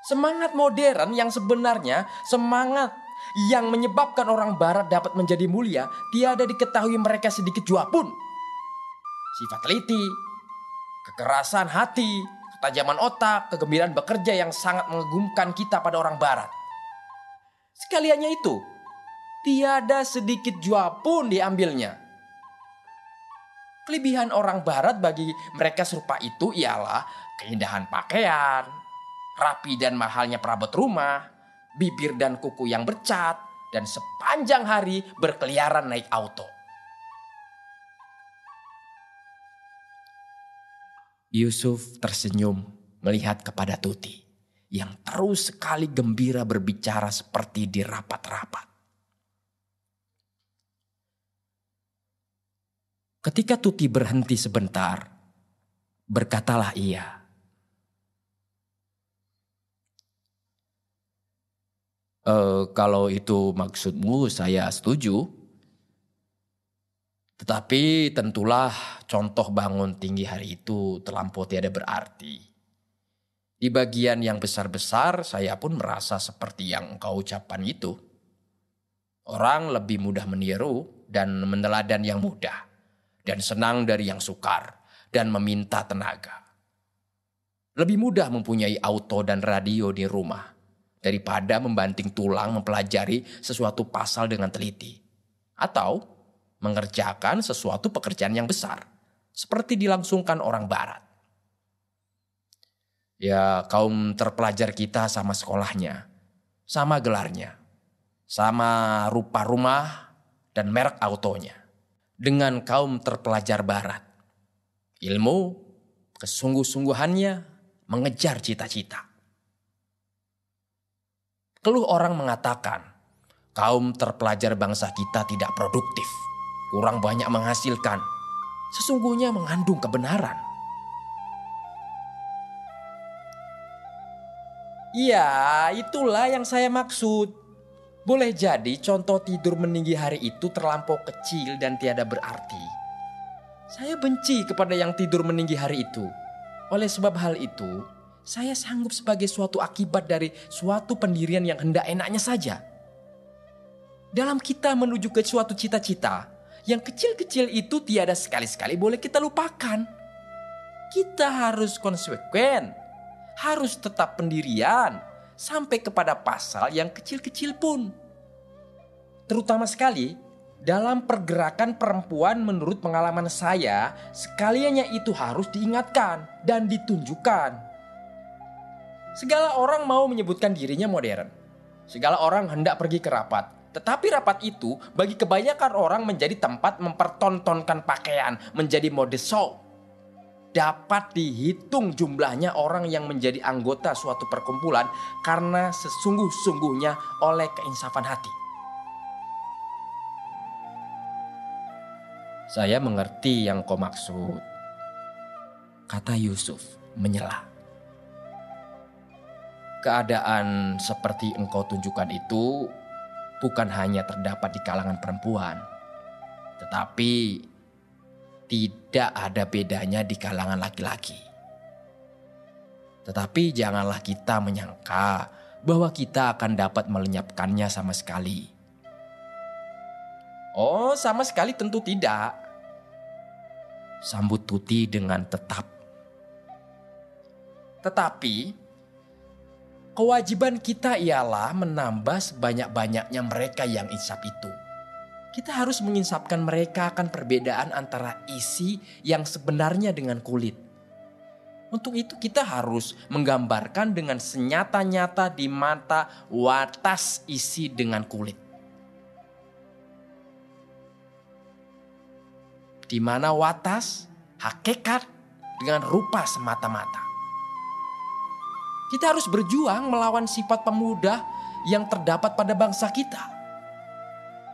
semangat modern yang sebenarnya semangat yang menyebabkan orang barat dapat menjadi mulia tiada diketahui mereka sedikit jua pun. Sifat teliti, kekerasan hati, ketajaman otak, kegembiraan bekerja yang sangat mengagumkan kita pada orang barat. Sekaliannya itu, tiada sedikit jua pun diambilnya. Kelebihan orang barat bagi mereka serupa itu ialah keindahan pakaian, rapi dan mahalnya perabot rumah, bibir dan kuku yang bercat, dan sepanjang hari berkeliaran naik auto. Yusuf tersenyum melihat kepada Tuti yang terus sekali gembira berbicara seperti di rapat-rapat. Ketika Tuti berhenti sebentar, berkatalah ia, "Kalau itu maksudmu saya setuju. Tetapi tentulah contoh bangun tinggi hari itu terlampau tiada berarti. Di bagian yang besar-besar saya pun merasa seperti yang engkau ucapkan itu. Orang lebih mudah meniru dan meneladan yang mudah. Dan senang dari yang sukar dan meminta tenaga. Lebih mudah mempunyai auto dan radio di rumah daripada membanting tulang mempelajari sesuatu pasal dengan teliti. Atau mengerjakan sesuatu pekerjaan yang besar seperti dilangsungkan orang barat. Ya, kaum terpelajar kita sama sekolahnya, sama gelarnya, sama rupa rumah dan merek autonya. Dengan kaum terpelajar barat, ilmu, kesungguh-sungguhannya mengejar cita-cita. Keluh orang mengatakan, kaum terpelajar bangsa kita tidak produktif, kurang banyak menghasilkan. Sesungguhnya mengandung kebenaran. Iya, itulah yang saya maksud. Boleh jadi contoh tidur meninggi hari itu terlampau kecil dan tiada berarti. Saya benci kepada yang tidur meninggi hari itu. Oleh sebab hal itu, saya sanggup sebagai suatu akibat dari suatu pendirian yang hendak enaknya saja. Dalam kita menuju ke suatu cita-cita, yang kecil-kecil itu tiada sekali-sekali boleh kita lupakan. Kita harus konsekuen, harus tetap pendirian, sampai kepada pasal yang kecil-kecil pun. Terutama sekali dalam pergerakan perempuan menurut pengalaman saya, sekaliannya itu harus diingatkan dan ditunjukkan. Segala orang mau menyebutkan dirinya modern. Segala orang hendak pergi ke rapat. Tetapi rapat itu bagi kebanyakan orang menjadi tempat mempertontonkan pakaian, menjadi mode show. Dapat dihitung jumlahnya orang yang menjadi anggota suatu perkumpulan karena sesungguh-sungguhnya oleh keinsafan hati. Saya mengerti yang kau maksud, kata Yusuf menyela. Keadaan seperti engkau tunjukkan itu bukan hanya terdapat di kalangan perempuan, tetapi tidak ada bedanya di kalangan laki-laki. Tetapi janganlah kita menyangka bahwa kita akan dapat melenyapkannya sama sekali. Oh, sama sekali tentu tidak, sambut Tuti dengan tetap. Tetapi kewajiban kita ialah menambah sebanyak-banyaknya mereka yang insaf itu. Kita harus menginsafkan mereka akan perbedaan antara isi yang sebenarnya dengan kulit. Untuk itu kita harus menggambarkan dengan senyata-nyata di mata watas isi dengan kulit. Di mana watas, hakikat dengan rupa semata-mata. Kita harus berjuang melawan sifat pemuda yang terdapat pada bangsa kita.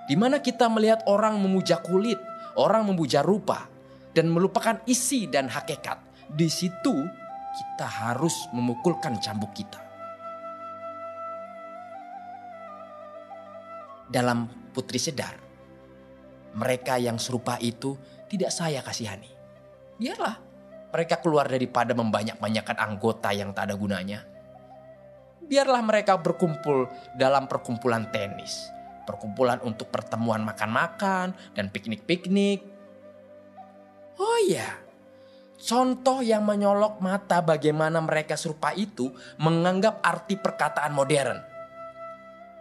Di mana kita melihat orang memuja kulit, orang memuja rupa, dan melupakan isi dan hakikat. Di situ kita harus memukulkan cambuk kita. Dalam Putri Sedar, mereka yang serupa itu tidak saya kasihani. Biarlah mereka keluar daripada membanyak-banyakan anggota yang tak ada gunanya. Biarlah mereka berkumpul dalam perkumpulan tenis, perkumpulan untuk pertemuan makan-makan dan piknik-piknik. Oh iya, contoh yang menyolok mata bagaimana mereka serupa itu menganggap arti perkataan modern.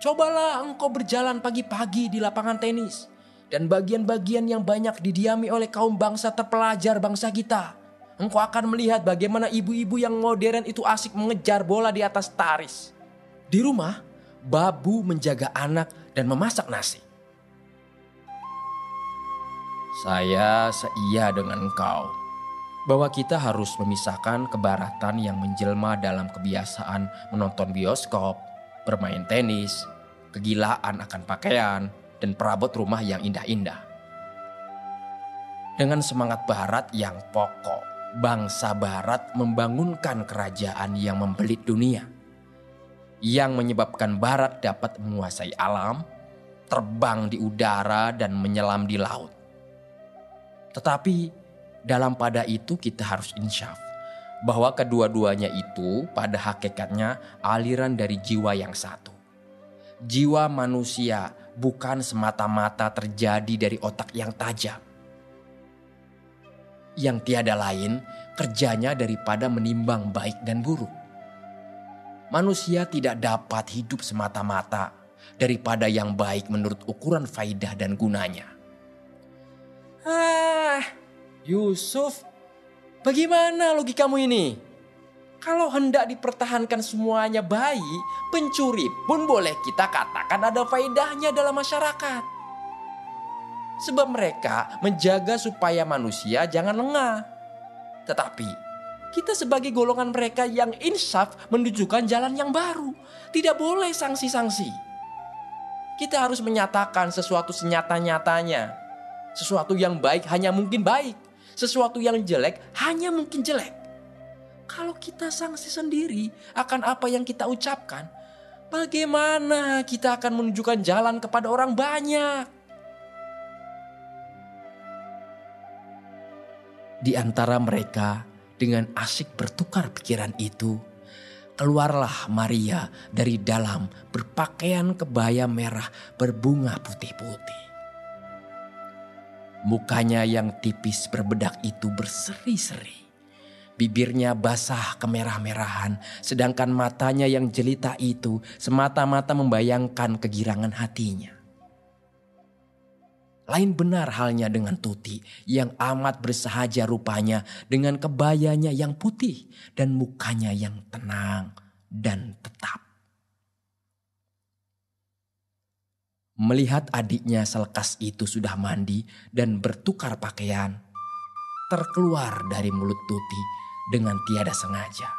Cobalah engkau berjalan pagi-pagi di lapangan tenis dan bagian-bagian yang banyak didiami oleh kaum bangsa terpelajar bangsa kita. Engkau akan melihat bagaimana ibu-ibu yang modern itu asik mengejar bola di atas taris. Di rumah, babu menjaga anak dan memasak nasi. Saya seia dengan engkau bahwa kita harus memisahkan kebaratan yang menjelma dalam kebiasaan menonton bioskop, bermain tenis, kegilaan akan pakaian, dan perabot rumah yang indah-indah. Dengan semangat barat yang pokok, bangsa barat membangunkan kerajaan yang membelit dunia. Yang menyebabkan barat dapat menguasai alam, terbang di udara dan menyelam di laut. Tetapi dalam pada itu kita harus insyaf bahwa kedua-duanya itu pada hakikatnya aliran dari jiwa yang satu. Jiwa manusia bukan semata-mata terjadi dari otak yang tajam. Yang tiada lain kerjanya daripada menimbang baik dan buruk. Manusia tidak dapat hidup semata-mata daripada yang baik menurut ukuran faidah dan gunanya. Yusuf, bagaimana logikamu ini? Kalau hendak dipertahankan semuanya baik, pencuri pun boleh kita katakan ada faedahnya dalam masyarakat. Sebab mereka menjaga supaya manusia jangan lengah. Tetapi kita sebagai golongan mereka yang insaf menunjukkan jalan yang baru. Tidak boleh sanksi-sanksi. Kita harus menyatakan sesuatu senyata-nyatanya. Sesuatu yang baik hanya mungkin baik. Sesuatu yang jelek hanya mungkin jelek. Kalau kita sanksi sendiri akan apa yang kita ucapkan, bagaimana kita akan menunjukkan jalan kepada orang banyak? Di antara mereka dengan asyik bertukar pikiran itu, keluarlah Maria dari dalam berpakaian kebaya merah berbunga putih-putih. Mukanya yang tipis berbedak itu berseri-seri. Bibirnya basah kemerah-merahan, sedangkan matanya yang jelita itu semata-mata membayangkan kegirangan hatinya. Lain benar halnya dengan Tuti yang amat bersahaja rupanya dengan kebayanya yang putih dan mukanya yang tenang dan tetap. Melihat adiknya selekas itu sudah mandi dan bertukar pakaian, terkeluar dari mulut Tuti dengan tiada sengaja.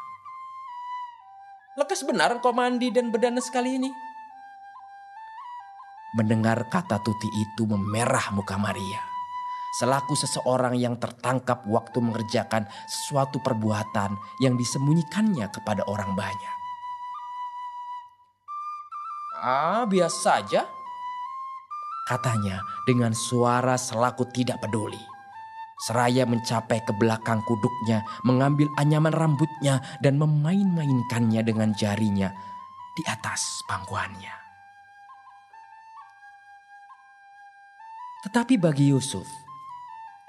Lekas benar engkau mandi dan berdana sekali ini? Mendengar kata Tuti itu memerah muka Maria. Selaku seseorang yang tertangkap waktu mengerjakan sesuatu perbuatan yang disembunyikannya kepada orang banyak. Biasa saja, katanya dengan suara selaku tidak peduli. Seraya mencapai ke belakang kuduknya, mengambil anyaman rambutnya dan memain-mainkannya dengan jarinya di atas pangkuannya. Tetapi bagi Yusuf,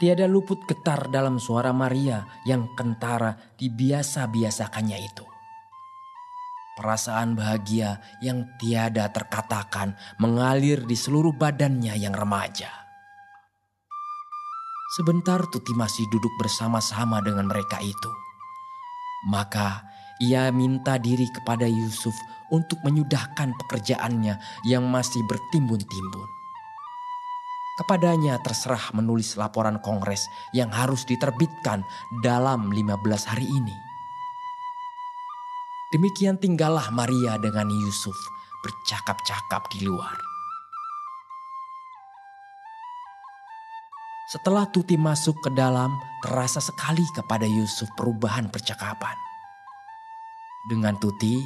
tiada luput getar dalam suara Maria yang kentara dibiasa-biasakannya itu. Perasaan bahagia yang tiada terkatakan mengalir di seluruh badannya yang remaja. Sebentar Tuti masih duduk bersama-sama dengan mereka itu. Maka ia minta diri kepada Yusuf untuk menyudahkan pekerjaannya yang masih bertimbun-timbun. Kepadanya terserah menulis laporan kongres yang harus diterbitkan dalam 15 hari ini. Demikian tinggallah Maria dengan Yusuf bercakap-cakap di luar. Setelah Tuti masuk ke dalam, terasa sekali kepada Yusuf perubahan percakapan. Dengan Tuti,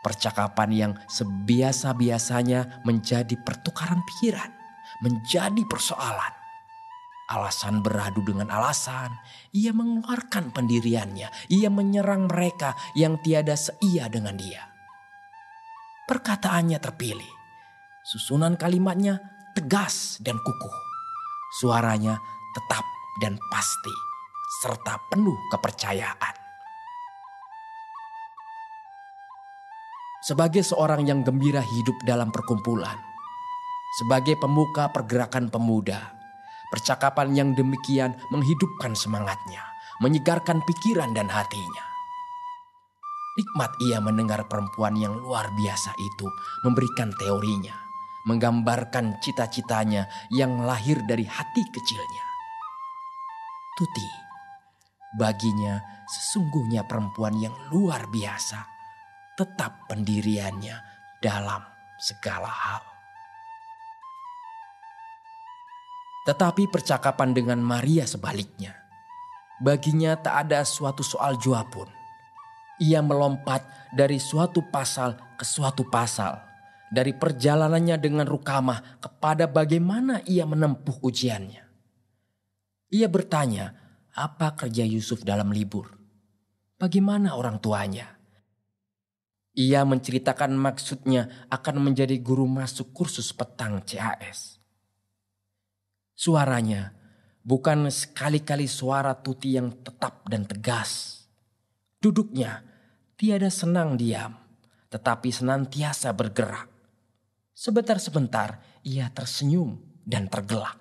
percakapan yang sebiasa-biasanya menjadi pertukaran pikiran, menjadi persoalan. Alasan beradu dengan alasan, ia mengeluarkan pendiriannya, ia menyerang mereka yang tiada seia dengan dia. Perkataannya terpilih, susunan kalimatnya tegas dan kukuh. Suaranya tetap dan pasti, serta penuh kepercayaan. Sebagai seorang yang gembira hidup dalam perkumpulan, sebagai pemuka pergerakan pemuda, percakapan yang demikian menghidupkan semangatnya, menyegarkan pikiran dan hatinya. Nikmat ia mendengar perempuan yang luar biasa itu memberikan teorinya, menggambarkan cita-citanya yang lahir dari hati kecilnya. Tuti, baginya sesungguhnya perempuan yang luar biasa, tetap pendiriannya dalam segala hal. Tetapi percakapan dengan Maria sebaliknya. Baginya tak ada suatu soal jua pun. Ia melompat dari suatu pasal ke suatu pasal. Dari perjalanannya dengan Rukamah kepada bagaimana ia menempuh ujiannya. Ia bertanya, apa kerja Yusuf dalam libur? Bagaimana orang tuanya? Ia menceritakan maksudnya akan menjadi guru masuk kursus petang CAS. Suaranya bukan sekali-kali suara Tuti yang tetap dan tegas. Duduknya tiada senang diam, tetapi senantiasa bergerak. Sebentar-sebentar ia tersenyum dan tergelak.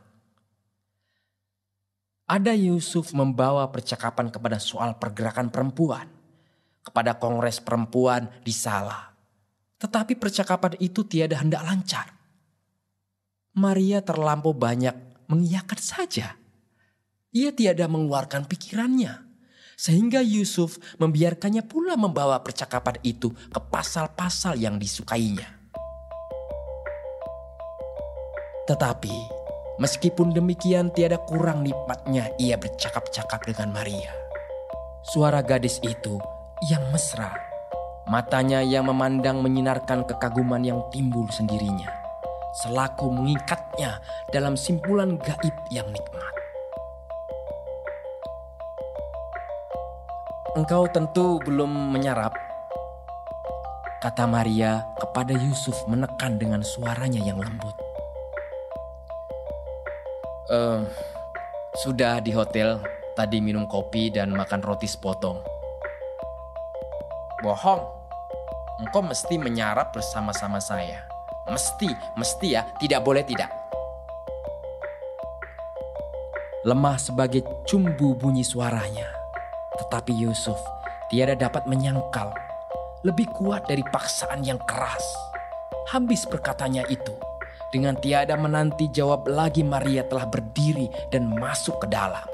Ada Yusuf membawa percakapan kepada soal pergerakan perempuan, kepada kongres perempuan di Salah. Tetapi percakapan itu tiada hendak lancar. Maria terlampau banyak mengiyakan saja. Ia tiada mengeluarkan pikirannya. Sehingga Yusuf membiarkannya pula membawa percakapan itu ke pasal-pasal yang disukainya. Tetapi meskipun demikian tiada kurang nikmatnya ia bercakap-cakap dengan Maria. Suara gadis itu yang mesra, matanya yang memandang menyinarkan kekaguman yang timbul sendirinya, selaku mengikatnya dalam simpulan gaib yang nikmat. Engkau tentu belum menyarap, kata Maria kepada Yusuf menekan dengan suaranya yang lembut. Sudah di hotel, tadi minum kopi dan makan roti sepotong. Bohong, engkau mesti menyarap bersama-sama saya. Mesti ya, tidak boleh tidak. Lemah sebagai cumbu bunyi suaranya. Tetapi Yusuf tiada dapat menyangkal. Lebih kuat dari paksaan yang keras. Habis perkataannya itu, dengan tiada menanti jawab lagi Maria telah berdiri dan masuk ke dalam.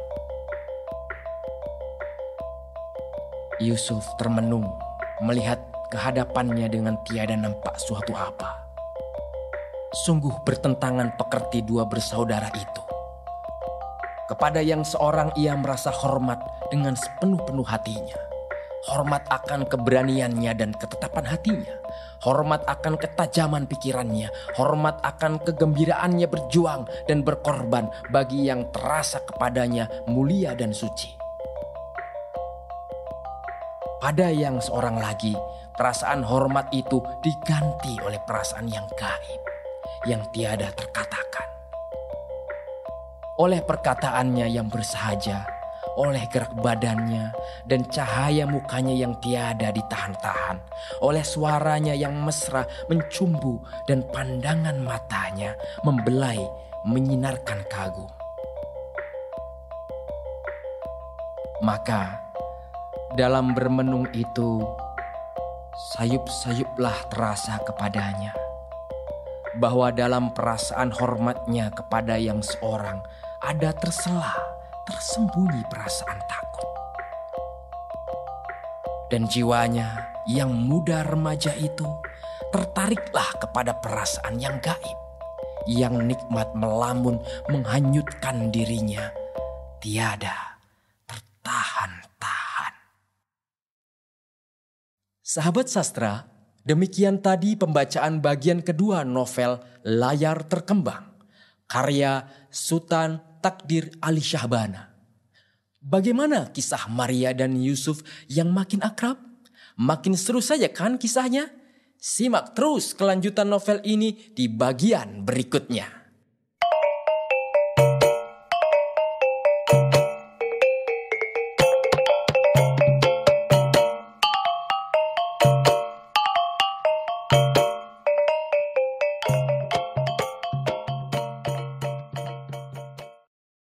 Yusuf termenung melihat kehadapannya dengan tiada nampak suatu apa. Sungguh bertentangan pekerti dua bersaudara itu. Kepada yang seorang ia merasa hormat dengan sepenuh-penuh hatinya. hormat akan keberaniannya dan ketetapan hatinya, hormat akan ketajaman pikirannya, hormat akan kegembiraannya berjuang dan berkorban bagi yang terasa kepadanya mulia dan suci. Pada yang seorang lagi, perasaan hormat itu diganti oleh perasaan yang gaib, yang tiada terkatakan. Oleh perkataannya yang bersahaja, oleh gerak badannya dan cahaya mukanya yang tiada ditahan-tahan, oleh suaranya yang mesra mencumbu dan pandangan matanya membelai menyinarkan kagum. Maka dalam bermenung itu sayup-sayuplah terasa kepadanya, bahwa dalam perasaan hormatnya kepada yang seorang ada tersembunyi perasaan takut. Dan jiwanya yang muda remaja itu tertariklah kepada perasaan yang gaib, yang nikmat melamun menghanyutkan dirinya, tiada tertahan-tahan. Sahabat sastra, demikian tadi pembacaan bagian kedua novel Layar Terkembang, karya Sultan Takdir Ali Syahbana. Bagaimana kisah Maria dan Yusuf yang makin akrab? Makin seru saja kan kisahnya? Simak terus kelanjutan novel ini di bagian berikutnya.